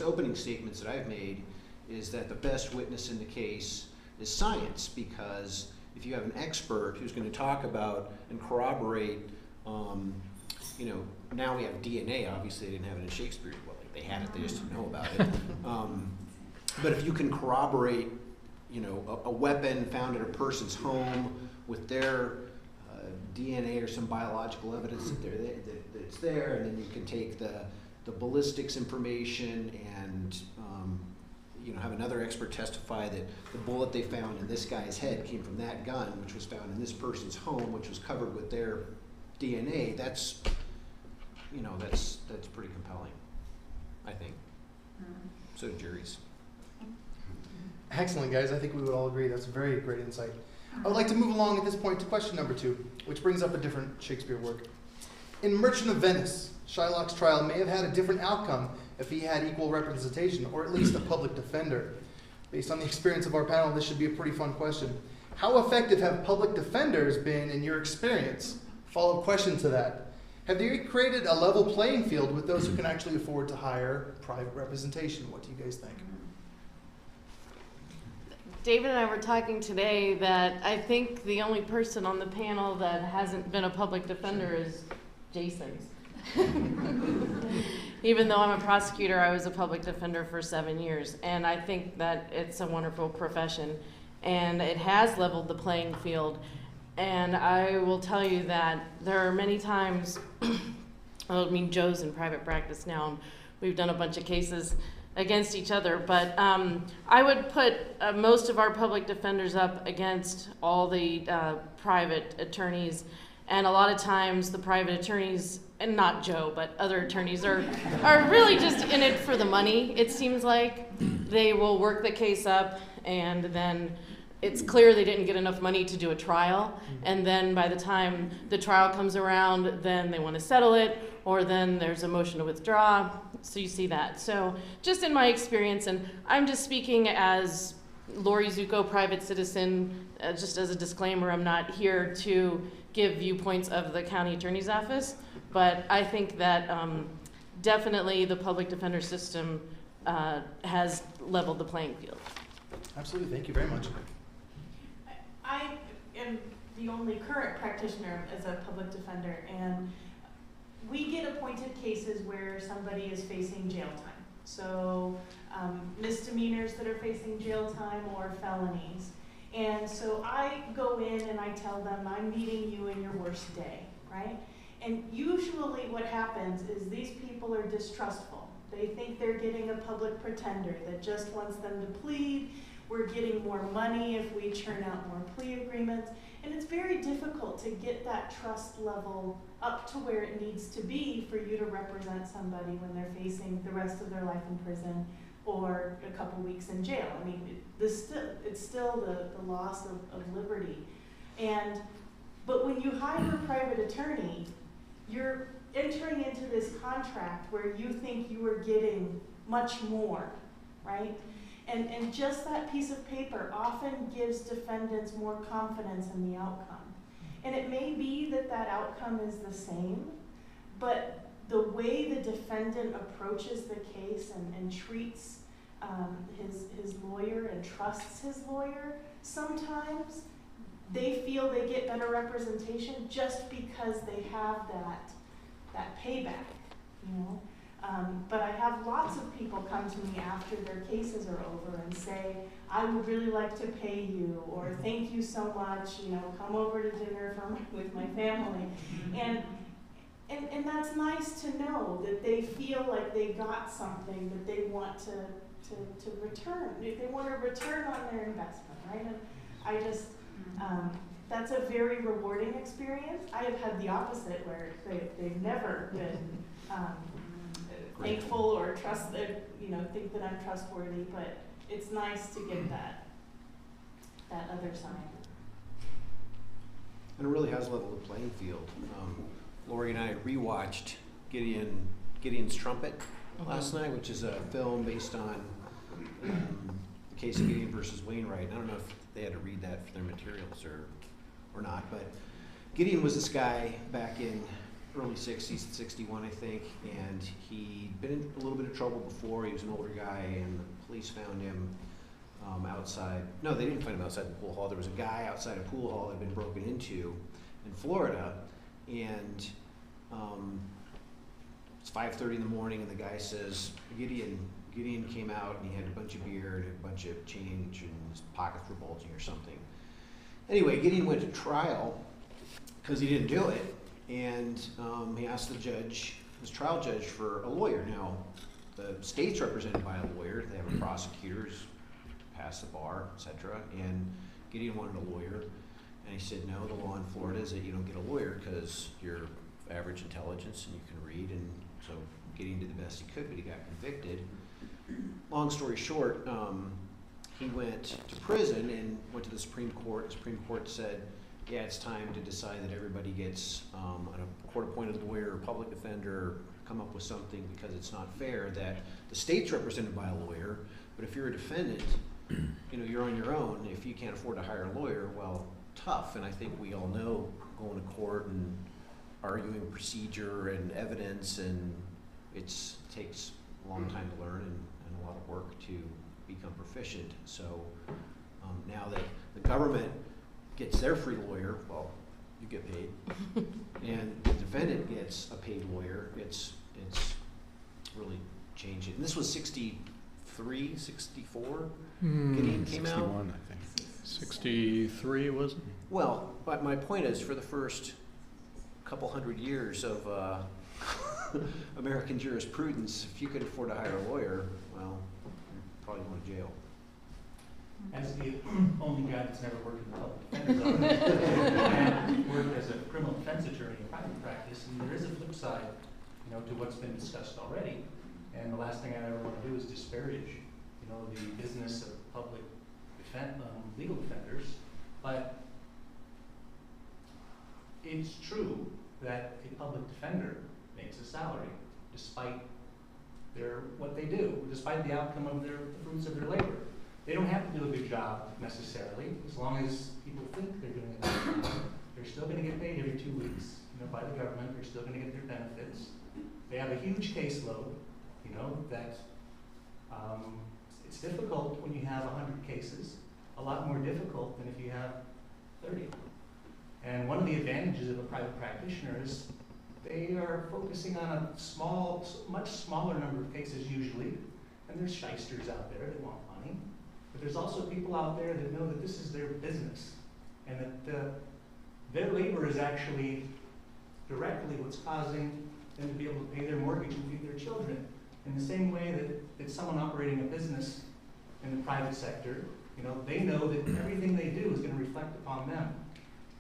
opening statements that I've made is that the best witness in the case is science, because if you have an expert who's going to talk about and corroborate, now we have DNA. Obviously, they didn't have it in Shakespeare. Well, they had it, they just didn't know about it. But if you can corroborate, a weapon found at a person's home with their DNA or some biological evidence that it's there, and then you can take the ballistics information and have another expert testify that the bullet they found in this guy's head came from that gun, which was found in this person's home, which was covered with their DNA. That's pretty compelling, I think. So do juries. Excellent, guys. I think we would all agree that's a very great insight. I would like to move along at this point to question number 2, which brings up a different Shakespeare work. In Merchant of Venice, Shylock's trial may have had a different outcome if he had equal representation, or at least a public defender. Based on the experience of our panel, this should be a pretty fun question. How effective have public defenders been in your experience? Follow-up question to that. Have they created a level playing field with those who can actually afford to hire private representation? What do you guys think? David and I were talking today that I think the only person on the panel that hasn't been a public defender is Jason. Even though I'm a prosecutor, I was a public defender for 7 years, and I think that it's a wonderful profession, and it has leveled the playing field. And I will tell you that there are many times, Joe's in private practice now, and we've done a bunch of cases against each other, but I would put most of our public defenders up against all the private attorneys, and a lot of times the private attorneys, and not Joe, but other attorneys are really just in it for the money. It seems like they will work the case up, and then it's clear they didn't get enough money to do a trial, and then by the time the trial comes around, then they want to settle it, or then there's a motion to withdraw. So you see that. So just in my experience, and I'm just speaking as Lori Zucco, private citizen, just as a disclaimer, I'm not here to give viewpoints of the county attorney's office, but I think that definitely the public defender system has leveled the playing field. Absolutely, thank you very much. I am the only current practitioner as a public defender, and we get appointed cases where somebody is facing jail time. So misdemeanors that are facing jail time or felonies. And so I go in and I tell them, I'm meeting you in your worst day, right? And usually what happens is these people are distrustful. They think they're getting a public pretender that just wants them to plead. We're getting more money if we churn out more plea agreements. And it's very difficult to get that trust level up to where it needs to be for you to represent somebody when they're facing the rest of their life in prison or a couple weeks in jail. I mean, it's still the loss of liberty. But when you hire a private attorney, you're entering into this contract where you think you are getting much more, right? And just that piece of paper often gives defendants more confidence in the outcome. And it may be that that outcome is the same, but the way the defendant approaches the case and treats his lawyer and trusts his lawyer, sometimes they feel they get better representation just because they have that payback, you know? But I have lots of people come to me after their cases are over and say, I would really like to pay you, or thank you so much, you know, come over to dinner with my family. And that's nice to know that they feel like they got something that they want to return. They want a return on their investment, right? And I just, that's a very rewarding experience. I have had the opposite where they've never been thankful or think that I'm trustworthy, but it's nice to get that other side. And it really has leveled the playing field. Lori and I rewatched Gideon's Trumpet last night, which is a film based on the case of Gideon versus Wainwright. I don't know if they had to read that for their materials or not, but Gideon was this guy back in early 60s, 61 I think, and he'd been in a little bit of trouble before. He was an older guy, and the police found him outside. No, they didn't find him outside the pool hall. There was a guy outside a pool hall that had been broken into in Florida, and it's 5:30 in the morning, and the guy says, Gideon came out, and he had a bunch of beer and a bunch of change, and his pockets were bulging or something. Anyway, Gideon went to trial because he didn't do it, and he asked his trial judge, for a lawyer. Now, the state's represented by a lawyer. They have a prosecutor who's passed the bar, etc. And Gideon wanted a lawyer, and he said, no, the law in Florida is that you don't get a lawyer because you're average intelligence and you can read. And so Gideon did the best he could, but he got convicted. Long story short, he went to prison and went to the Supreme Court. The Supreme Court said, yeah, it's time to decide that everybody gets a court-appointed lawyer or public defender, come up with something, because it's not fair that the state's represented by a lawyer, but if you're a defendant, you're on your own. If you can't afford to hire a lawyer, well, tough. And I think we all know going to court and arguing procedure and evidence, and it takes a long time to learn and a lot of work to become proficient. So now that the government gets their free lawyer, well, you get paid, and the defendant gets a paid lawyer, it's really changed it. And this was 63, 64, Gideon came 61, out? I think. 63, was it? Well, but my point is, for the first couple hundred years of American jurisprudence, if you could afford to hire a lawyer, well, you're probably going to jail. As the only guy that's never worked in the public defender's office and worked as a criminal defense attorney in private practice, and there is a flip side, to what's been discussed already. And the last thing I ever want to do is disparage, the business of public legal defenders. But it's true that a public defender makes a salary despite what they do, despite the outcome of the fruits of their labor. They don't have to do a good job necessarily, as long as people think they're doing a good job. They're still going to get paid every 2 weeks, by the government. They're still going to get their benefits. They have a huge caseload, that it's difficult when you have 100 cases, a lot more difficult than if you have 30. And one of the advantages of a private practitioner is they are focusing on a much smaller number of cases usually, and there's shysters out there that want money. But there's also people out there that know that this is their business, and that their labor is actually directly what's causing them to be able to pay their mortgage and feed their children. In the same way that someone operating a business in the private sector, they know that everything they do is going to reflect upon them.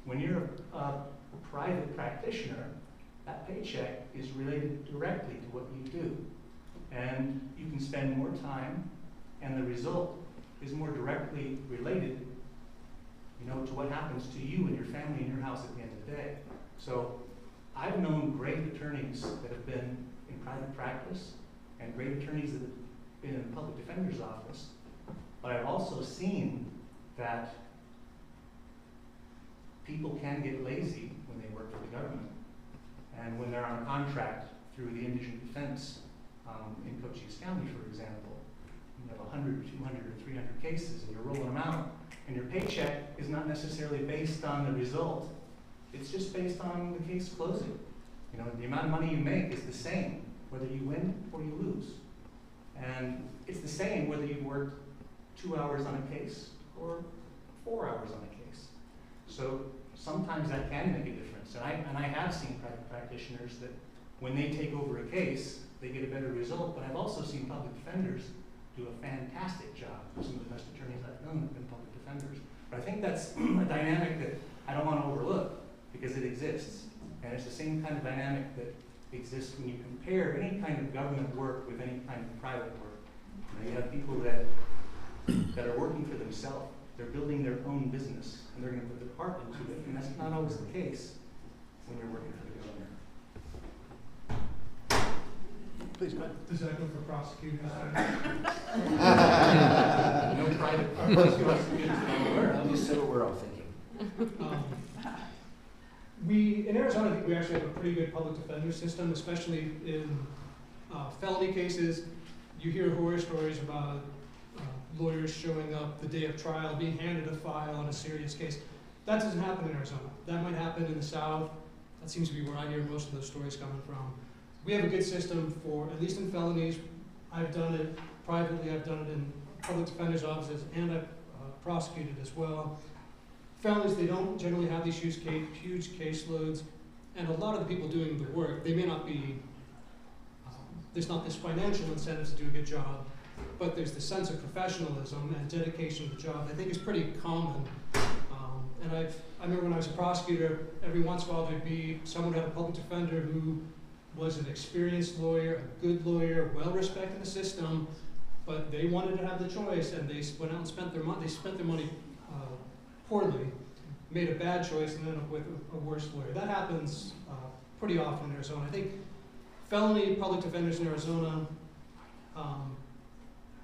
When you're a private practitioner, that paycheck is related directly to what you do. And you can spend more time, and the result is more directly related, to what happens to you and your family and your house at the end of the day. So I've known great attorneys that have been in private practice and great attorneys that have been in the public defender's office, but I've also seen that people can get lazy when they work for the government. And when they're on contract through the indigent defense in Cochise County, for example, you have 100, 200, or 300 cases, and you're rolling them out, and your paycheck is not necessarily based on the result. It's just based on the case closing. The amount of money you make is the same, whether you win or you lose. And it's the same whether you worked 2 hours on a case or 4 hours on a case. So sometimes that can make a difference. And I have seen private practitioners that when they take over a case, they get a better result. But I've also seen public defenders do a fantastic job. Some of the best attorneys I've known have been public defenders. But I think that's a dynamic that I don't want to overlook, because it exists. And it's the same kind of dynamic that exists when you compare any kind of government work with any kind of private work. You have people that are working for themselves. They're building their own business, and they're going to put their heart into it. And that's not always the case when you're working for the government. Please go ahead. Does that go for prosecutors? No private prosecutors that I'm aware of. You said what we're all thinking. In Arizona, I think we actually have a pretty good public defender system, especially in felony cases. You hear horror stories about lawyers showing up the day of trial, being handed a file on a serious case. That doesn't happen in Arizona. That might happen in the South. That seems to be where I hear most of those stories coming from. We have a good system for, at least in felonies. I've done it privately, I've done it in public defender's offices, and I've prosecuted as well. Felonies, they don't generally have these huge caseloads, and a lot of the people doing the work, they may not be, there's not this financial incentive to do a good job, but there's the sense of professionalism and dedication to the job I think is pretty common. And I remember when I was a prosecutor, every once in a while there'd be someone who had a public defender who was an experienced lawyer, a good lawyer, well respected in the system, but they wanted to have the choice, and they went out and spent their money. They spent their money poorly, made a bad choice, and ended up with a worse lawyer. That happens pretty often in Arizona. I think felony public defenders in Arizona,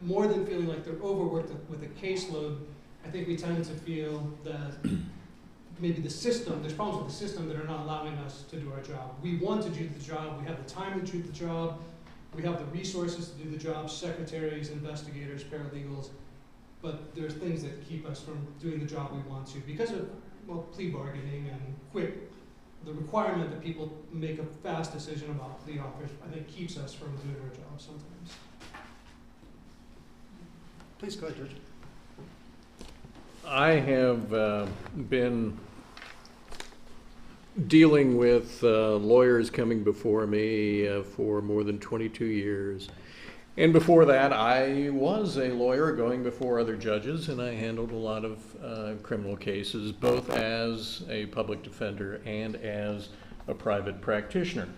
more than feeling like they're overworked with a caseload, I think we tend to feel that maybe the system, there's problems with the system that are not allowing us to do our job. We want to do the job, we have the time to do the job, we have the resources to do the job, secretaries, investigators, paralegals, but there's things that keep us from doing the job we want to because of, well, plea bargaining and the requirement that people make a fast decision about plea offers, I think keeps us from doing our job sometimes. Please go ahead, George. I have been dealing with lawyers coming before me for more than 22 years. And before that, I was a lawyer going before other judges, and I handled a lot of criminal cases, both as a public defender and as a private practitioner.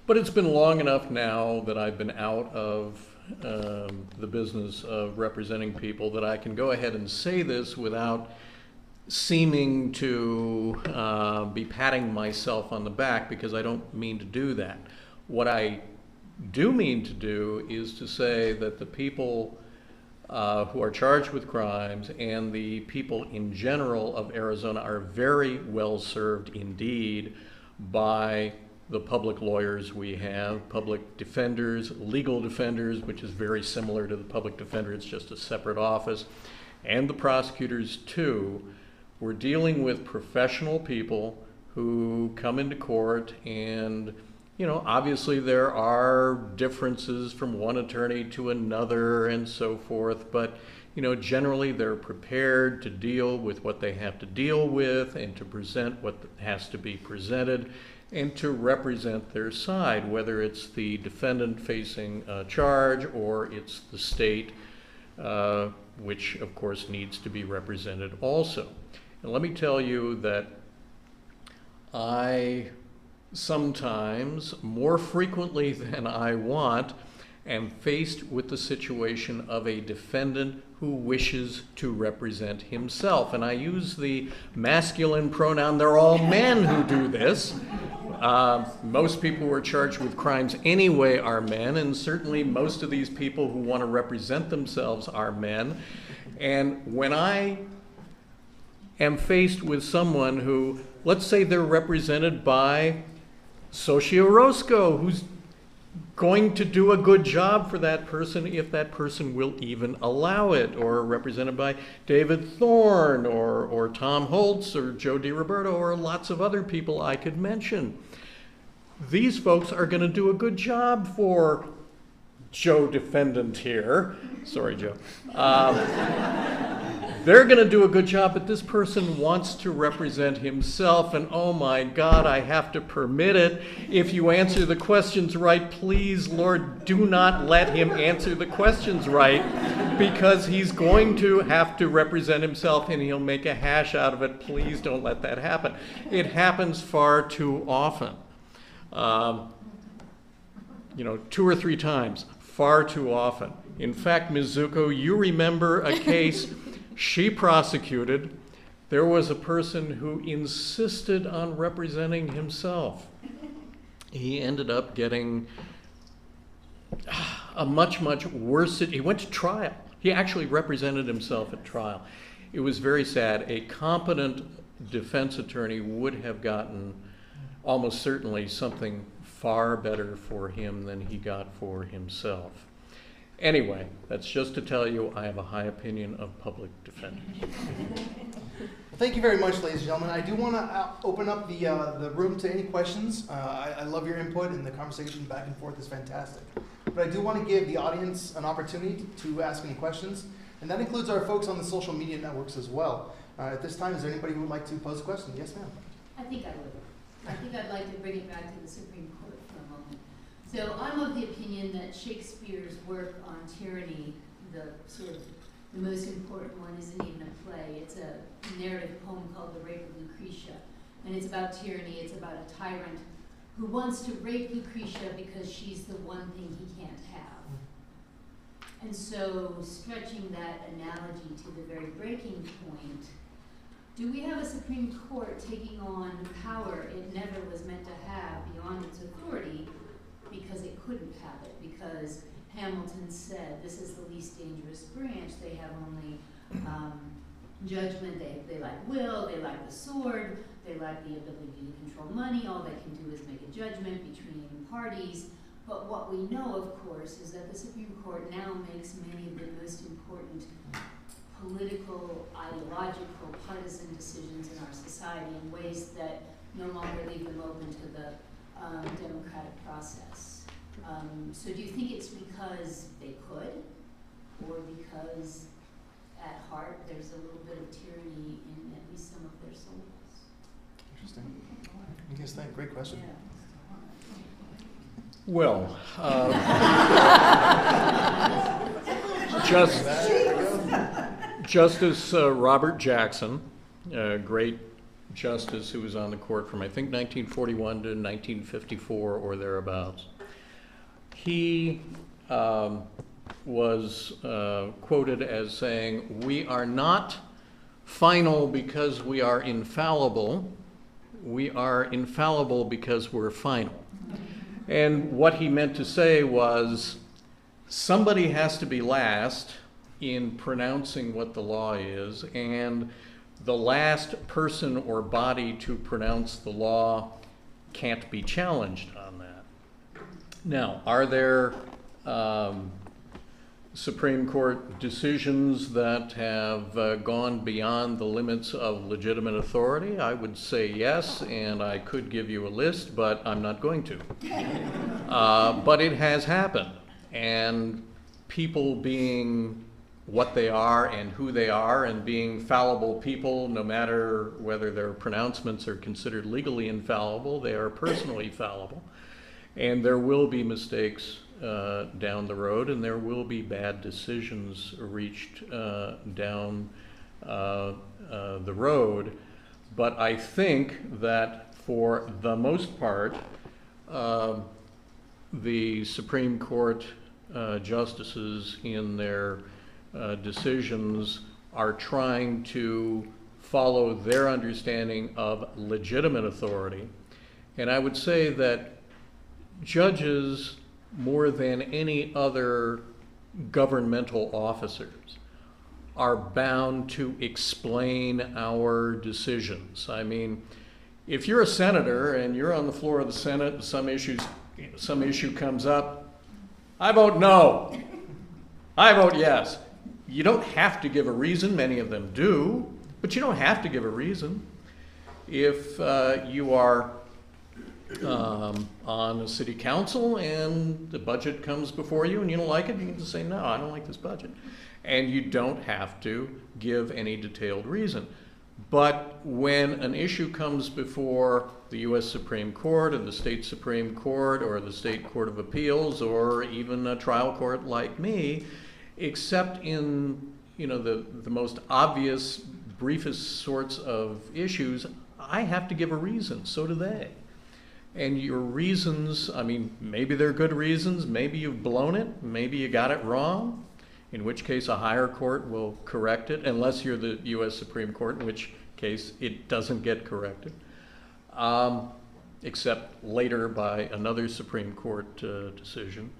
But it's been long enough now that I've been out of the business of representing people that I can go ahead and say this without seeming to be patting myself on the back, because I don't mean to do that. What I do mean to do is to say that the people who are charged with crimes and the people in general of Arizona are very well served indeed by the public lawyers we have, public defenders, legal defenders, which is very similar to the public defender, it's just a separate office, and the prosecutors too. We're dealing with professional people who come into court, and obviously there are differences from one attorney to another and so forth, but generally they're prepared to deal with what they have to deal with and to present what has to be presented and to represent their side, whether it's the defendant facing a charge or it's the state, which of course needs to be represented also. And let me tell you that I sometimes, more frequently than I want, am faced with the situation of a defendant who wishes to represent himself. And I use the masculine pronoun. They're all men who do this. Most people who are charged with crimes anyway are men, and certainly most of these people who want to represent themselves are men. And when I am faced with someone who, let's say they're represented by Socio Roscoe, who's going to do a good job for that person if that person will even allow it, or represented by David Thorne or Tom Holtz or Joe DiRoberto or lots of other people I could mention. These folks are going to do a good job for Joe defendant here. Sorry, Joe. They're going to do a good job, but this person wants to represent himself, and oh my God, I have to permit it. If you answer the questions right, please, Lord, do not let him answer the questions right, because he's going to have to represent himself and he'll make a hash out of it. Please don't let that happen. It happens far too often. 2 or 3 times, far too often. In fact, Ms. Zucco, you remember a case she prosecuted. There was a person who insisted on representing himself. He ended up getting a much, much worse, he went to trial. He actually represented himself at trial. It was very sad. A competent defense attorney would have gotten almost certainly something far better for him than he got for himself. Anyway, that's just to tell you I have a high opinion of public defenders. Thank you very much, ladies and gentlemen. I do want to open up the room to any questions. I love your input, and the conversation back and forth is fantastic. But I do want to give the audience an opportunity to ask any questions, and that includes our folks on the social media networks as well. At this time, is there anybody who would like to pose a question? Yes, ma'am. I think I would. I think I'd like to bring it back to the Supreme Court for a moment. So I'm of the opinion that Shakespeare's work on tyranny, the most important one, isn't even a play. It's a narrative poem called The Rape of Lucretia. And it's about tyranny. It's about a tyrant who wants to rape Lucretia because she's the one thing he can't have. And so, stretching that analogy to the very breaking point, do we have a Supreme Court taking on power it never was meant to have beyond its authority because it couldn't have it? Because Hamilton said this is the least dangerous branch. They have only judgment, they lack will, they lack the sword, they lack the ability to control money. All they can do is make a judgment between parties. But what we know, of course, is that the Supreme Court now makes many of the most important political, ideological, partisan decisions in our society in ways that no longer leave them open to the democratic process. So do you think it's because they could, or because at heart there's a little bit of tyranny in at least some of their souls? Interesting. What do you guys think? Great question. Well, Justice Robert Jackson, a great justice who was on the court from I think 1941 to 1954 or thereabouts. He was quoted as saying, "We are not final because we are infallible. We are infallible because we're final." And what he meant to say was, somebody has to be last in pronouncing what the law is, and the last person or body to pronounce the law can't be challenged on that. Now, are there Supreme Court decisions that have gone beyond the limits of legitimate authority? I would say yes, and I could give you a list, but I'm not going to. But it has happened, and people being what they are and who they are and being fallible people, no matter whether their pronouncements are considered legally infallible, they are personally fallible. And there will be mistakes down the road, and there will be bad decisions reached down the road. But I think that for the most part, the Supreme Court justices in their decisions are trying to follow their understanding of legitimate authority. And I would say that judges, more than any other governmental officers, are bound to explain our decisions. I mean, if you're a senator and you're on the floor of the Senate and some issue comes up, I vote no. I vote yes. You don't have to give a reason. Many of them do, but you don't have to give a reason. If you are on a city council and the budget comes before you and you don't like it, you can just say, no, I don't like this budget. And you don't have to give any detailed reason. But when an issue comes before the U.S. Supreme Court or the state Supreme Court or the state Court of Appeals or even a trial court like me, except in the most obvious, briefest sorts of issues, I have to give a reason. So do they. And your reasons, I mean, maybe they're good reasons, maybe you've blown it, maybe you got it wrong, in which case a higher court will correct it, unless you're the U.S. Supreme Court, in which case it doesn't get corrected, except later by another Supreme Court decision.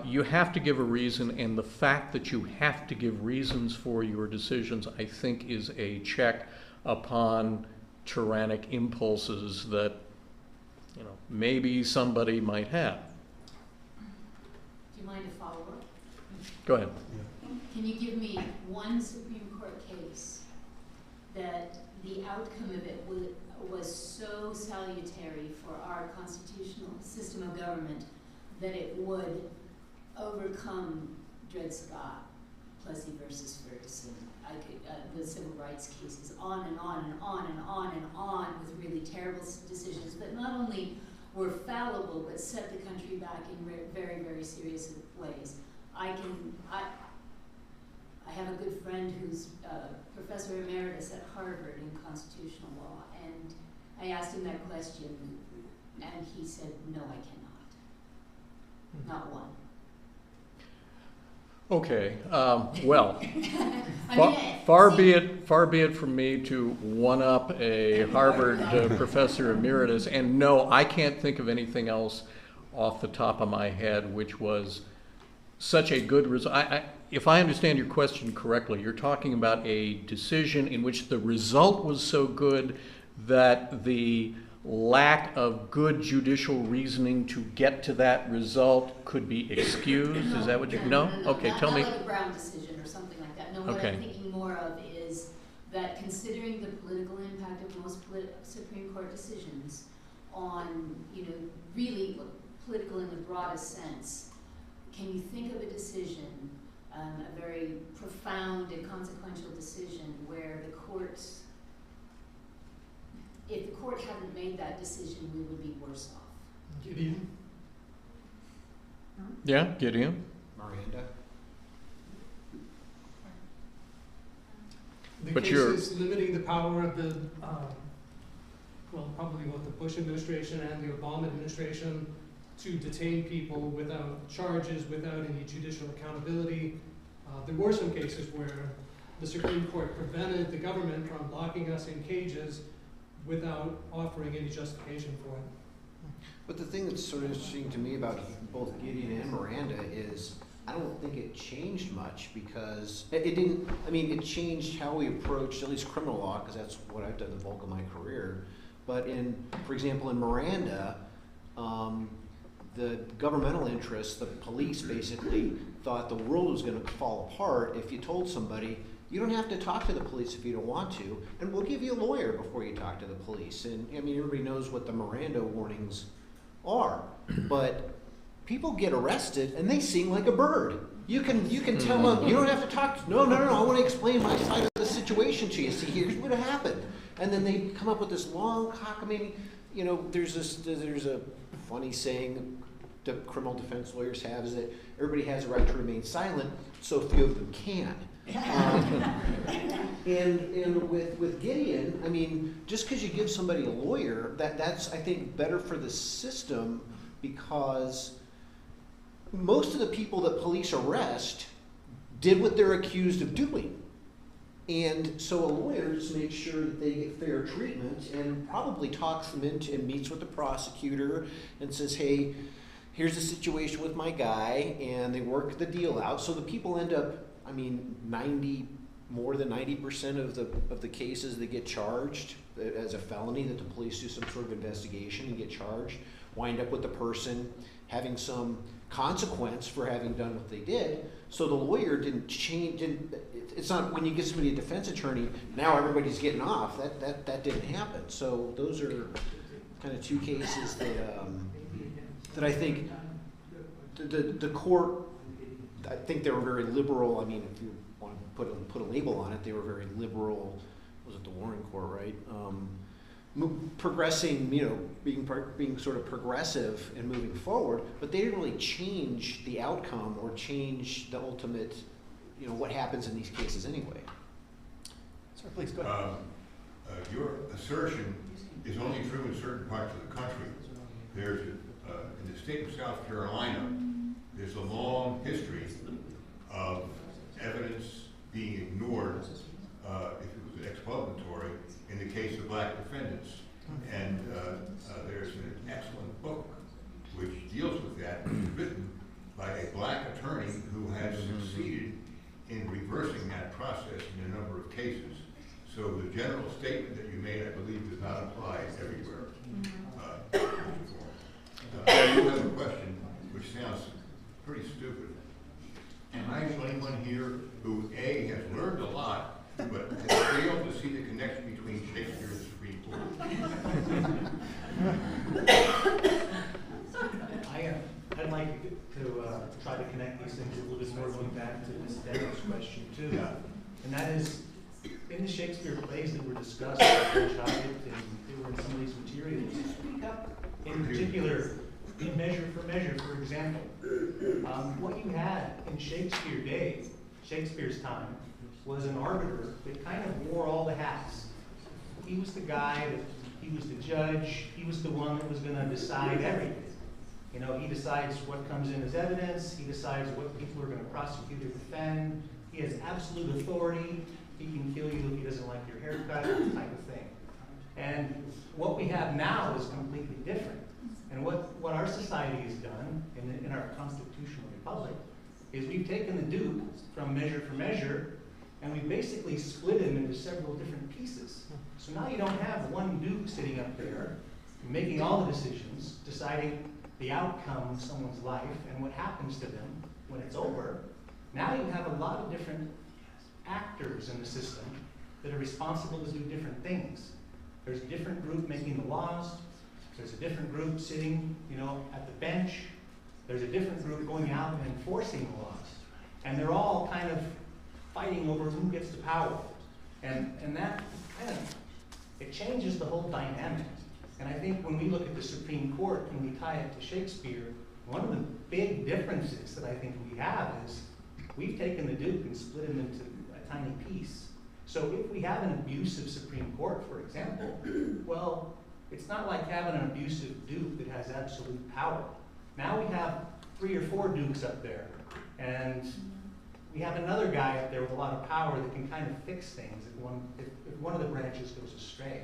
You have to give a reason, and the fact that you have to give reasons for your decisions, I think, is a check upon tyrannic impulses that maybe somebody might have. Do you mind to follow up? Go ahead. Can you give me one Supreme Court case that the outcome of it was so salutary for our constitutional system of government that it would overcome Dred Scott, Plessy versus Ferguson, the civil rights cases, on and on and on and on and on, with really terrible decisions that not only were fallible but set the country back in very, very serious ways. I have a good friend who's professor emeritus at Harvard in constitutional law, and I asked him that question, and he said, no, I cannot. Not one. Okay, well, far be it from me to one-up a Harvard professor emeritus, and no, I can't think of anything else off the top of my head which was such a good result. If I understand your question correctly, you're talking about a decision in which the result was so good that the lack of good judicial reasoning to get to that result could be excused? Is that what you... No? Okay, tell me. Not like a Brown decision or something like that. No, what Okay. I'm thinking more of is that considering the political impact of most Supreme Court decisions on, really political in the broadest sense, can you think of a decision, a very profound and consequential decision, where the courts if the court hadn't made that decision, we would be worse off. Gideon? Yeah, Gideon? Miranda? The But cases limiting the power of the, well, probably both the Bush administration and the Obama administration to detain people without charges, without any judicial accountability. There were some cases where the Supreme Court prevented the government from locking us in cages without offering any justification for it. But the thing that's sort of interesting to me about both Gideon and Miranda is I don't think it changed much because it didn't, I mean, it changed how we approached at least criminal law, because that's what I've done the bulk of my career. But for example, in Miranda, the governmental interests, the police basically thought the world was going to fall apart if you told somebody, you don't have to talk to the police if you don't want to, and we'll give you a lawyer before you talk to the police. And I mean, everybody knows what the Miranda warnings are, but people get arrested and they sing like a bird. You can tell them, you don't have to talk, no, I want to explain my side of the situation to you. See, here's what happened. And then they come up with this long cockamamie, you know, there's a funny saying that criminal defense lawyers have is that everybody has a right to remain silent, so few of them can. And with Gideon, I mean, just because you give somebody a lawyer, that's I think better for the system, because most of the people that police arrest did what they're accused of doing. And so a lawyer just makes sure that they get fair treatment and probably talks them into and meets with the prosecutor and says, hey, here's the situation with my guy, and they work the deal out. So the people end up, I mean, more than 90% of the cases that get charged as a felony, that the police do some sort of investigation and get charged, wind up with the person having some consequence for having done what they did. So the lawyer didn't change. It's not when you get somebody a defense attorney, now everybody's getting off. That didn't happen. So those are kind of two cases that I think the court, I think they were very liberal. I mean, if you want to put a label on it, they were very liberal. Was it the Warren Court, right? Progressing, you know, being sort of progressive and moving forward, but they didn't really change the outcome or change the ultimate, you know, what happens in these cases anyway. Sir, please go ahead. Your assertion is only true in certain parts of the country. There's in the state of South Carolina, there's a long history of evidence being ignored if it was exculpatory in the case of black defendants. And there's an excellent book which deals with that, written by a black attorney who has succeeded in reversing that process in a number of cases. So the general statement that you made, I believe, does not apply everywhere. I do have a question which sounds pretty stupid. Am I the only one here who, A, has learned a lot, but has failed to see the connection between Shakespeare and the Supreme Court? I'd like to try to connect these things a little bit more, going back to Ms. Dennis' question too. Yeah. And that is, in the Shakespeare plays that were discussed by Judge Hoggatt, and they were in some of these materials, in particular, in Measure for Measure, for example, what you had in Shakespeare's time, was an arbiter that kind of wore all the hats. He was the guy, he was the judge, he was the one that was going to decide everything. You know, he decides what comes in as evidence, he decides what people are going to prosecute or defend, he has absolute authority, he can kill you if he doesn't like your haircut, type of thing. And what we have now is completely different. And what our society has done in our constitutional republic is we've taken the Duke from Measure for Measure, and we basically split him into several different pieces. So now you don't have one Duke sitting up there making all the decisions, deciding the outcome of someone's life and what happens to them when it's over. Now you have a lot of different actors in the system that are responsible to do different things. There's a different group making the laws. There's a different group sitting, you know, at the bench. There's a different group going out and enforcing the laws. And they're all kind of fighting over who gets the power. And that kind of it changes the whole dynamic. And I think when we look at the Supreme Court and we tie it to Shakespeare, one of the big differences that I think we have is we've taken the Duke and split him into a tiny piece. So if we have an abusive Supreme Court, for example, well, it's not like having an abusive Duke that has absolute power. Now we have 3 or 4 Dukes up there, and we have another guy up there with a lot of power that can kind of fix things if one of the branches goes astray.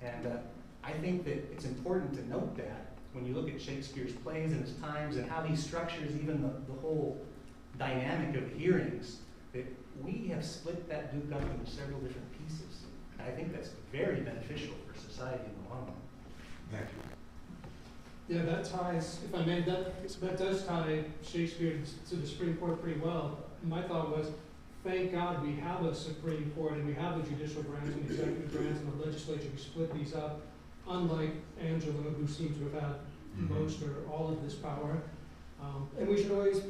And I think that it's important to note that when you look at Shakespeare's plays and his times and how he structures even the whole dynamic of hearings, that we have split that Duke up into several different pieces. And I think that's very beneficial for society in the long run. Thank you. Yeah, that ties, if I may, that does tie Shakespeare to the Supreme Court pretty well. My thought was, thank God we have a Supreme Court and we have the judicial branch and the executive branch and the legislature who split these up, unlike Angela, who seems to have had most or all of this power. And we should always,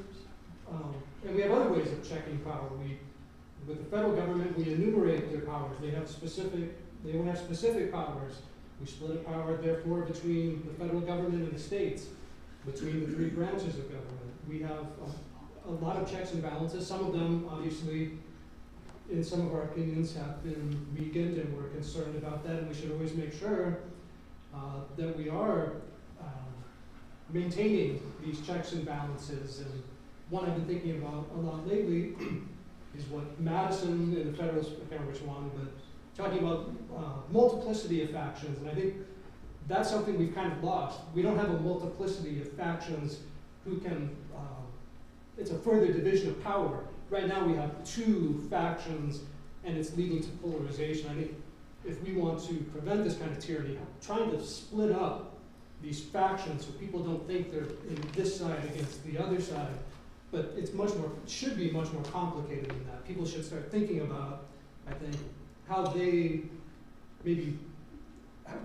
and we have other ways of checking power. With the federal government, we enumerate their powers. They only have specific powers. We split up power, therefore, between the federal government and the states, between the 3 branches of government. We have a lot of checks and balances. Some of them, obviously, in some of our opinions, have been weakened, and we're concerned about that, and we should always make sure that we are maintaining these checks and balances. And one I've been thinking about a lot lately is what Madison in the Federalist, I can't remember which one, but talking about multiplicity of factions, and I think that's something we've kind of lost. We don't have a multiplicity of factions who can, it's a further division of power. Right now we have 2 factions, and it's leading to polarization. I think if we want to prevent this kind of tyranny, trying to split up these factions so people don't think they're in this side against the other side, but it's much more, should be much more complicated than that. People should start thinking about, I think, how they, maybe,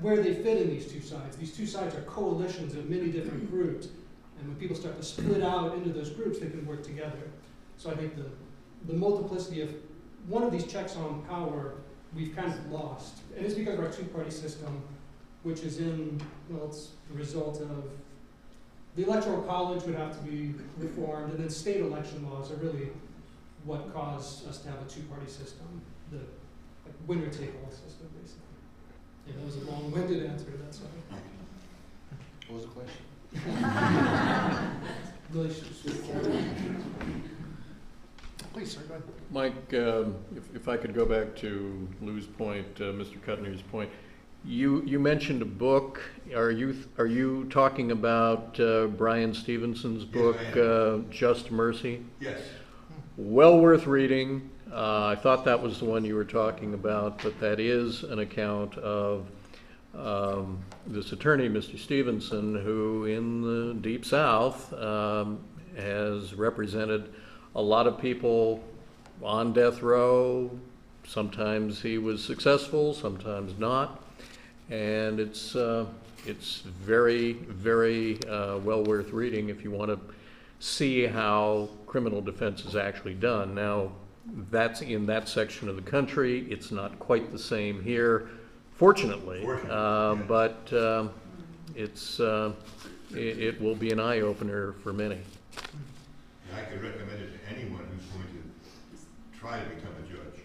where they fit in these 2 sides. These 2 sides are coalitions of many different groups, and when people start to split out into those groups, they can work together. So I think the multiplicity of one of these checks on power, we've kind of lost. And it's because of our 2-party system, which is it's the result of, the Electoral College would have to be reformed, and then state election laws are really what caused us to have a 2-party system, the winner-take-all system, basically. Yeah, that was a long-winded answer to that, sorry. What was the question? Please, sir, go ahead. Mike, if I could go back to Lou's point, Mr. Kutner's point, you mentioned a book. Are you talking about Brian Stevenson's book, Just Mercy? Yes. Well worth reading. I thought that was the one you were talking about, but that is an account of this attorney, Mr. Stevenson, who in the Deep South has represented a lot of people on death row. Sometimes he was successful, sometimes not, and it's very, very well worth reading if you want to see how criminal defense is actually done. Now, that's in that section of the country. It's not quite the same here, fortunately, but it will be an eye-opener for many. I could recommend it to anyone who's going to try to become a judge,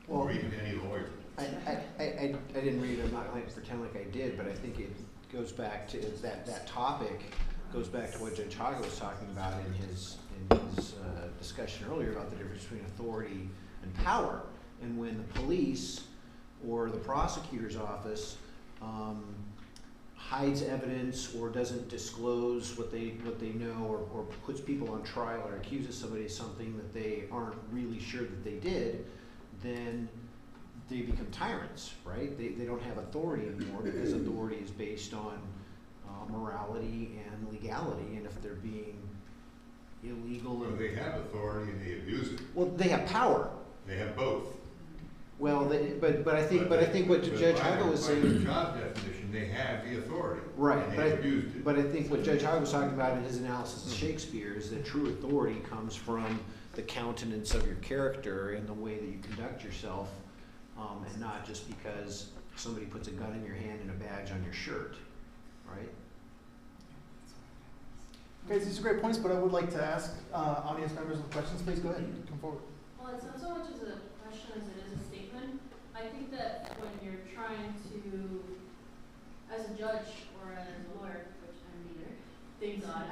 or even any lawyer. I didn't read it. I'm not going to pretend like I did, but I think it goes back to that topic goes back to what Judge Hoggatt was talking about in his discussion earlier about the difference between authority and power. And when the police or the prosecutor's office hides evidence or doesn't disclose what they know, or puts people on trial or accuses somebody of something that they aren't really sure that they did, then they become tyrants, right? They don't have authority anymore, because authority is based on morality and legality, and if they're being illegal. Well, they have authority and they abuse it. Well, they have power. They have both. Well, but I think what Judge Hoggatt was saying. By the job definition, they have the authority. Right, and they abused it. but I think what Judge Hoggatt was talking about in his analysis of Shakespeare is that true authority comes from the countenance of your character and the way that you conduct yourself, and not just because somebody puts a gun in your hand and a badge on your shirt, right? Guys, these are great points, but I would like to ask audience members with questions. Please go ahead, come forward. Well, it's not so much as a question as it is a statement. I think that when you're trying to, as a judge or as a lawyer, which I'm neither, thank God,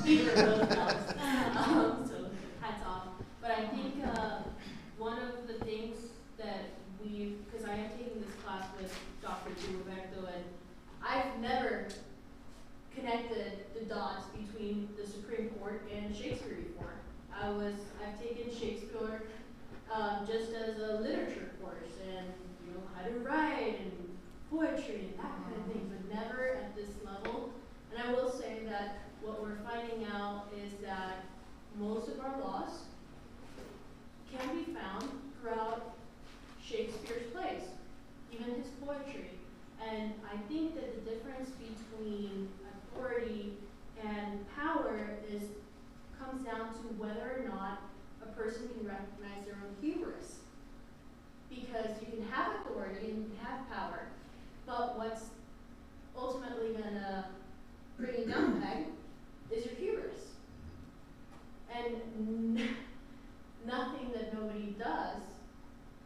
neither of those jobs, so hats off. But I think one of the things that because I am taking this class with Dr. Roberto, and I've never connected the dots between the Supreme Court and Shakespeare before. I've taken Shakespeare just as a literature course, and how to write and poetry and that kind of thing, but never at this level. And I will say that what we're finding out is that most of our laws can be found throughout Shakespeare's plays, even his poetry. And I think that the difference between authority and power comes down to whether or not a person can recognize their own hubris. Because you can have authority and you can have power, but what's ultimately going to bring you down the peg is your hubris. And nothing that nobody does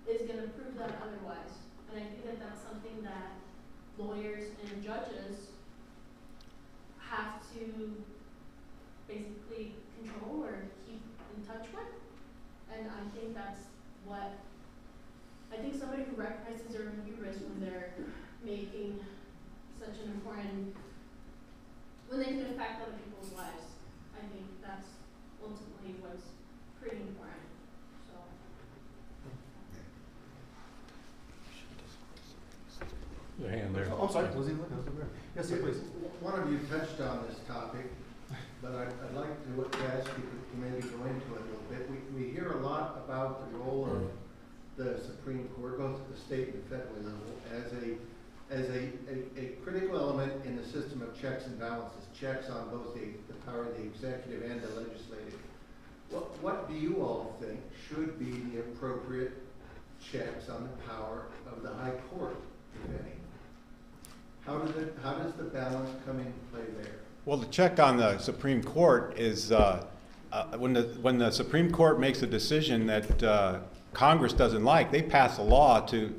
is going to prove that otherwise. And I think that that's something that lawyers and judges have to basically control or keep in touch with. And I think that's what, I think somebody who recognizes their own hubris when they're making such an important, when they can affect other people's lives, I think that's ultimately what's pretty important. So. The hand there. Oh, I'm sorry. Yes, sir, please. One of you touched on this topic, but I'd like to ask you to maybe go into it a little bit. We hear a lot about the role of the Supreme Court, both at the state and federal level, as a critical element in the system of checks and balances, checks on both the power of the executive and the legislative. What do you all think should be the appropriate checks on the power of the High Court, if any? How does the balance come into play there? Well, the check on the Supreme Court is when the Supreme Court makes a decision that Congress doesn't like, they pass a law to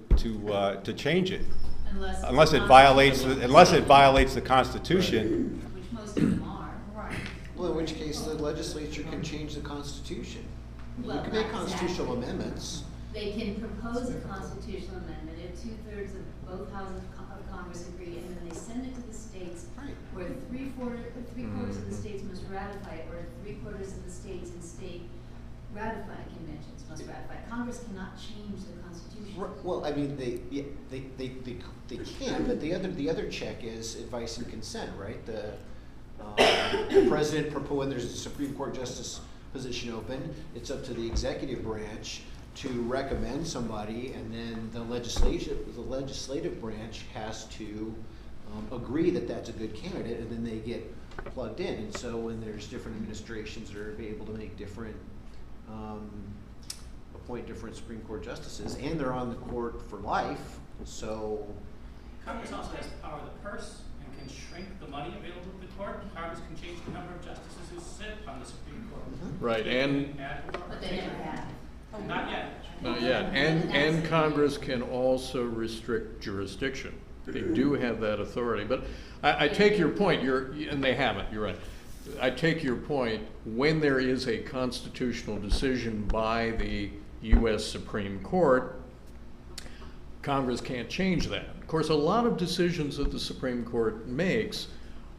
change it, unless it violates the Constitution. Which most of them are. Right. Well, in which case the legislature can change the Constitution. Well, you can make not constitutional exactly. amendments. They can propose a constitutional amendment if 2/3 of both houses of Congress agree, and then they send it to the states, Right. where three-quarters of the states must ratify it, or 3/4 of the states in state ratifying conventions must ratify it. Congress cannot change the Constitution. Well, I mean, they can, but the other check is advice and consent, right? The president when there's a Supreme Court justice position open, it's up to the executive branch to recommend somebody, and then the legislative branch has to agree that that's a good candidate, and then they get plugged in. And so when there's different administrations that are able to make different, appoint different Supreme Court justices, and they're on the court for life, so. Congress also has the power of the purse and can shrink the money available to the court. Congress can change the number of justices who sit on the Supreme Court. Right, and But they never have. Not yet. not yet. And Congress can also restrict jurisdiction. They do have that authority. But I take your point. And they haven't. You're right. I take your point. When there is a constitutional decision by the U.S. Supreme Court, Congress can't change that. Of course, a lot of decisions that the Supreme Court makes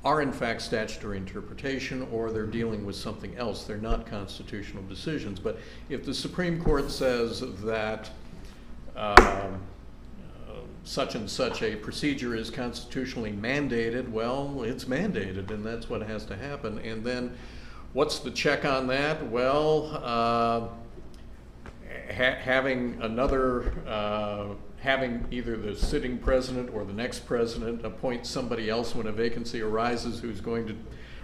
are in fact statutory interpretation, or they're dealing with something else. They're not constitutional decisions. But if the Supreme Court says that such and such a procedure is constitutionally mandated, well, it's mandated, and that's what has to happen. And then what's the check on that? Well, having either the sitting president or the next president appoint somebody else when a vacancy arises who's going to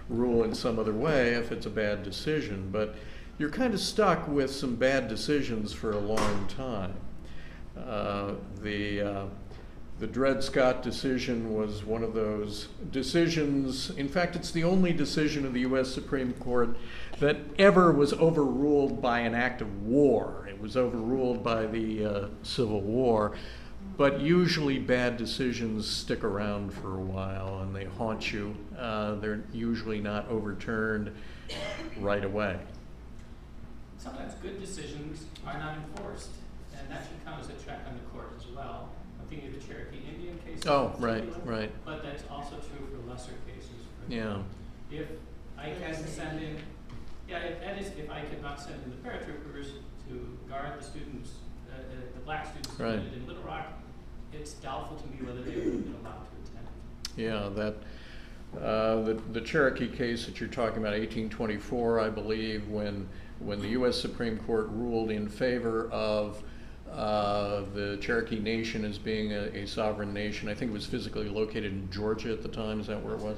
rule in some other way if it's a bad decision. But you're kind of stuck with some bad decisions for a long time. The Dred Scott decision was one of those decisions. In fact, it's the only decision of the U.S. Supreme Court that ever was overruled by an act of war. It was overruled by the Civil War. But usually bad decisions stick around for a while and they haunt you. They're usually not overturned right away. Sometimes good decisions are not enforced, and that should come as a check on the court as well. I'm thinking of the Cherokee Indian case. Oh, right. But that's also true for lesser cases. Yeah. If Ike has to send in, that is if Ike had not sent in the paratroopers to guard the students, the black students in Little Rock, it's doubtful to me whether they would have been allowed to attend. Yeah, the Cherokee case that you're talking about, 1824, I believe, when the U.S. Supreme Court ruled in favor of the Cherokee Nation as being a sovereign nation. I think it was physically located in Georgia at the time. Is that where it was?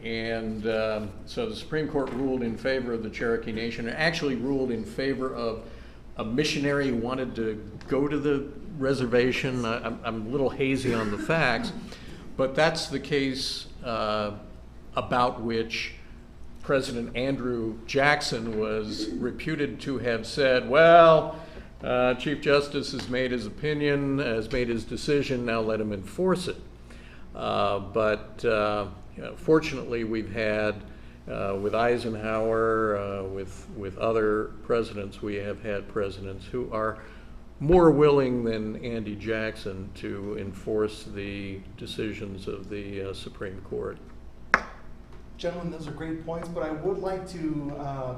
And so the Supreme Court ruled in favor of the Cherokee Nation, and actually ruled in favor of a missionary who wanted to go to the reservation. I'm a little hazy on the facts, but that's the case about which President Andrew Jackson was reputed to have said, well, Chief Justice has made his opinion, has made his decision, now let him enforce it. But fortunately, we've had, with Eisenhower, with other presidents, we have had presidents who are more willing than Andy Jackson to enforce the decisions of the Supreme Court. Gentlemen, those are great points, but I would like to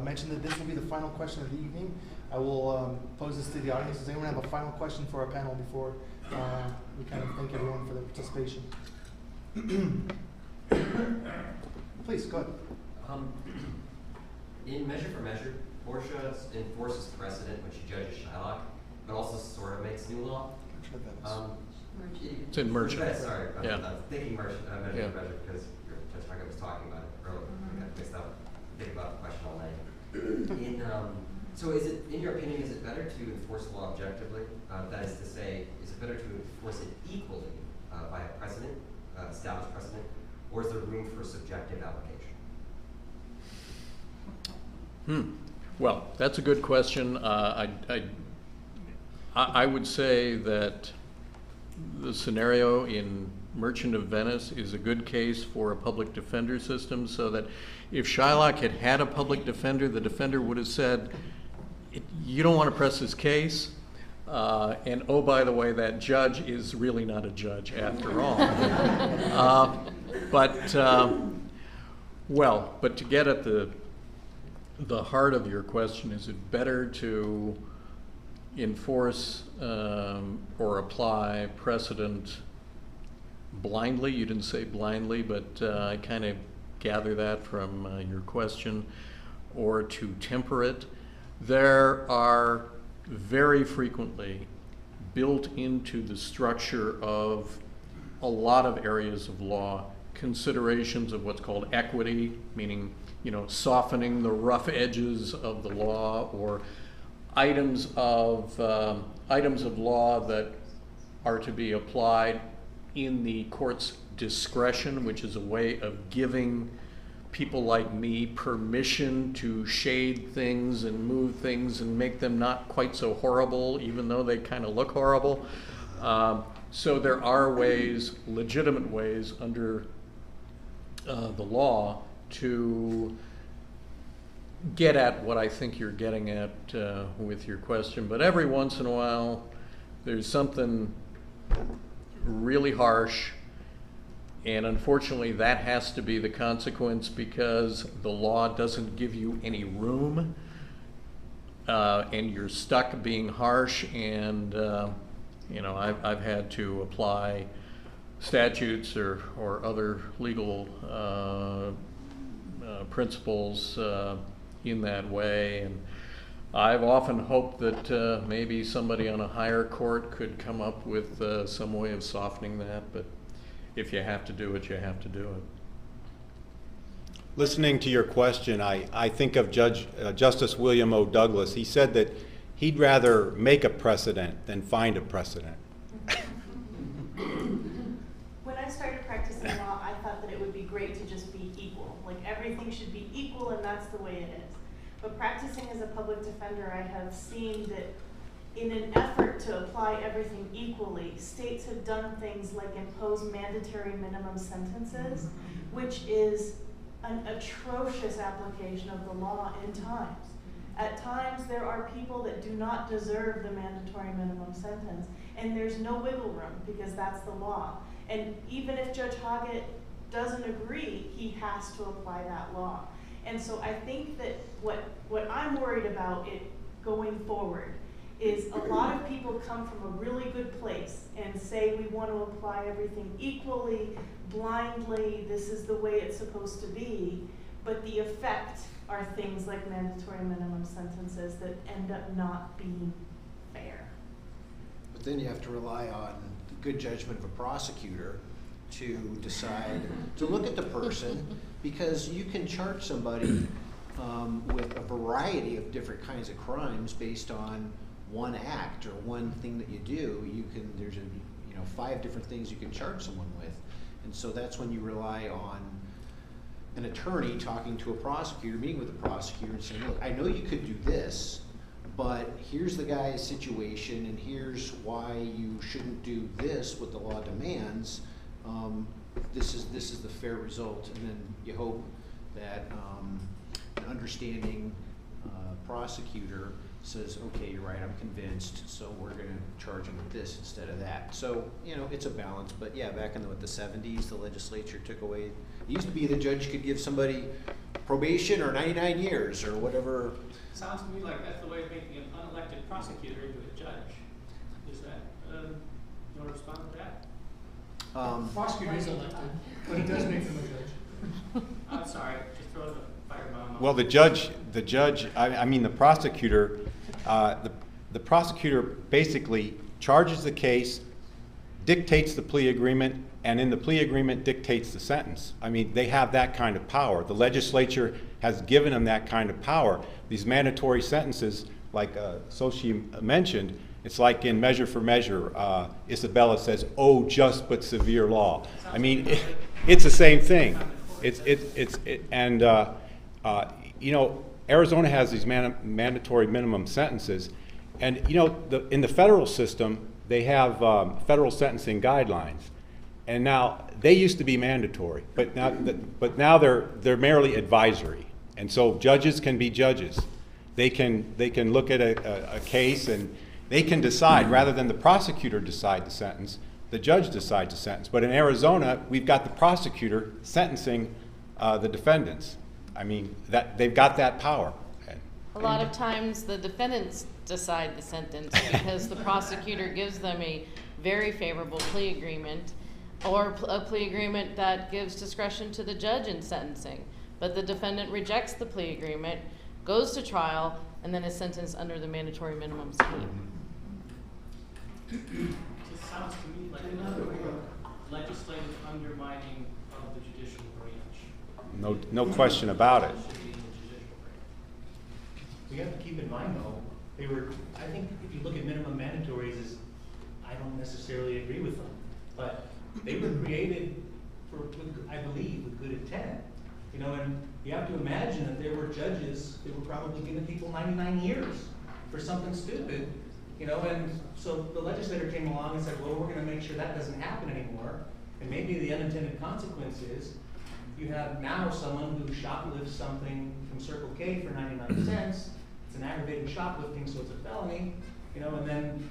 mention that this will be the final question of the evening. I will pose this to the audience. Does anyone have a final question for our panel before we kind of thank everyone for their participation? Please, go ahead. In Measure for Measure, Portia enforces precedent when she judges Shylock, but also sort of makes new law. It's in Merchant. Sorry, I'm thinking Measure for Measure because Judge Hoggatt was talking about it earlier. I got mixed up. Thinking about the question all night. So is it, in your opinion, is it better to enforce the law objectively? That is to say, is it better to enforce it equally by a precedent, established precedent, or is there room for subjective application? Well, that's a good question. I would say that the scenario in Merchant of Venice is a good case for a public defender system, so that if Shylock had had a public defender, the defender would have said, you don't want to press this case, and oh, by the way, that judge is really not a judge after all. But to get at the heart of your question, is it better to enforce or apply precedent blindly? You didn't say blindly, but I kind of gather that from your question, or to temper it. There are very frequently built into the structure of a lot of areas of law considerations of what's called equity, meaning, softening the rough edges of the law, or items of law that are to be applied in the court's discretion, which is a way of giving people like me permission to shade things and move things and make them not quite so horrible, even though they kind of look horrible. So there are ways, legitimate ways under the law to get at what I think you're getting at with your question. But every once in a while, there's something really harsh, and unfortunately that has to be the consequence because the law doesn't give you any room, and you're stuck being harsh. And I've had to apply statutes or other legal principles in that way, and I've often hoped that maybe somebody on a higher court could come up with some way of softening that, but if you have to do it, you have to do it. Listening to your question, I think of Justice William O. Douglas. He said that he'd rather make a precedent than find a precedent. When I started practicing law, I thought that it would be great to just be equal. Like everything should be equal and that's the way it is. But practicing as a public defender, I have seen that in an effort to apply everything equally, states have done things like impose mandatory minimum sentences, which is an atrocious application of the law in times. At times, there are people that do not deserve the mandatory minimum sentence, and there's no wiggle room because that's the law. And even if Judge Hoggatt doesn't agree, he has to apply that law. And so I think that what I'm worried about it going forward is a lot of people come from a really good place and say we want to apply everything equally, blindly, this is the way it's supposed to be, but the effect are things like mandatory minimum sentences that end up not being fair. But then you have to rely on the good judgment of a prosecutor to decide, to look at the person, because you can charge somebody with a variety of different kinds of crimes based on one act or one thing that you do. There's 5 different things you can charge someone with. And so that's when you rely on an attorney talking to a prosecutor, meeting with a prosecutor and saying, look, I know you could do this, but here's the guy's situation and here's why you shouldn't do this, what the law demands. This is the fair result. And then you hope that an understanding prosecutor says, okay, you're right, I'm convinced, so we're going to charge him with this instead of that. So, it's a balance. But yeah, back in the 70s, the legislature took away, it used to be the judge could give somebody probation or 99 years or whatever. Sounds to me like that's the way of making an unelected prosecutor into a judge. Is that, you want to respond to that? Prosecutor is elected, but it does make them a judge. I'm sorry, just throw the firebomb. Well, the prosecutor, the prosecutor basically charges the case, dictates the plea agreement, and in the plea agreement dictates the sentence. I mean, they have that kind of power. The legislature has given them that kind of power. These mandatory sentences, like Sochi mentioned, it's like in Measure for Measure, Isabella says, oh, just but severe law. I mean, it's the same thing. Arizona has these mandatory minimum sentences, and in the federal system, they have federal sentencing guidelines, and now they used to be mandatory, but now they're merely advisory, and so judges can be judges. They can look at a case and they can decide, rather than the prosecutor decide the sentence, the judge decides the sentence. But in Arizona, we've got the prosecutor sentencing the defendants. I mean, they've got that power. A lot of times the defendants decide the sentence because the prosecutor gives them a very favorable plea agreement or a plea agreement that gives discretion to the judge in sentencing. But the defendant rejects the plea agreement, goes to trial, and then is sentenced under the mandatory minimum scheme. It just sounds to me like another legislative undermining of the judicial branch. No question about it. We have to keep in mind, though, I think if you look at minimum mandatories, I don't necessarily agree with them, but they were created I believe, with good intent. And you have to imagine that there were judges that were probably giving people 99 years for something stupid, and so the legislator came along and said, well, we're going to make sure that doesn't happen anymore, and maybe the unintended consequence is you have now someone who shoplifts something from Circle K for 99 cents, it's an aggravated shoplifting, so it's a felony, and then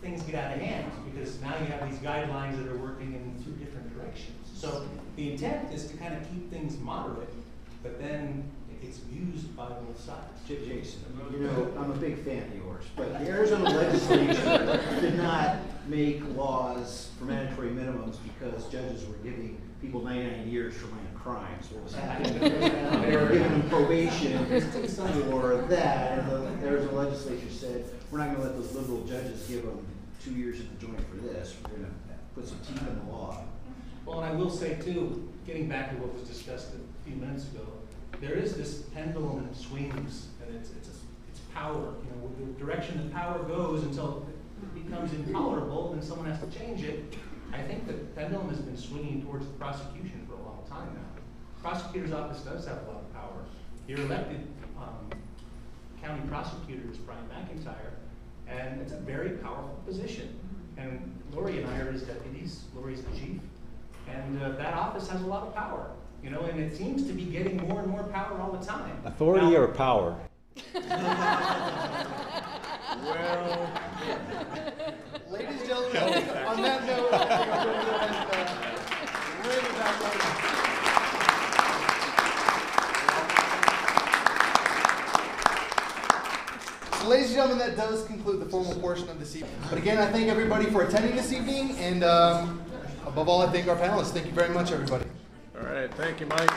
things get out of hand because now you have these guidelines that are working in 2 different directions. So the intent is to kind of keep things moderate, but then it gets used by both sides. Jason, I'm a big fan of yours, but the Arizona legislature did not make laws for mandatory minimums because judges were giving people 99 years for minor crimes. What was happening? They were giving them probation for that, and the Arizona legislature said, we're not going to let those liberal judges give them 2 years in the joint for this. We're going to put some teeth in the law. Well, and I will say too, getting back to what was discussed a few minutes ago, there is this pendulum that swings, and it's power, the direction that power goes until it becomes intolerable, then someone has to change it. I think the pendulum has been swinging towards the prosecution for a long time now. The prosecutor's office does have a lot of power. Your elected county prosecutor is Brian McIntyre, and it's a very powerful position. And Lori and I are his deputies. Lori's the chief, and that office has a lot of power. And it seems to be getting more and more power all the time. Authority or power? Well, ladies and gentlemen, on that note, I think I'm going to go ahead and ring it back over. So ladies and gentlemen, that does conclude the formal portion of this evening. But again, I thank everybody for attending this evening, and above all, I thank our panelists. Thank you very much, everybody. All right, thank you, Mike.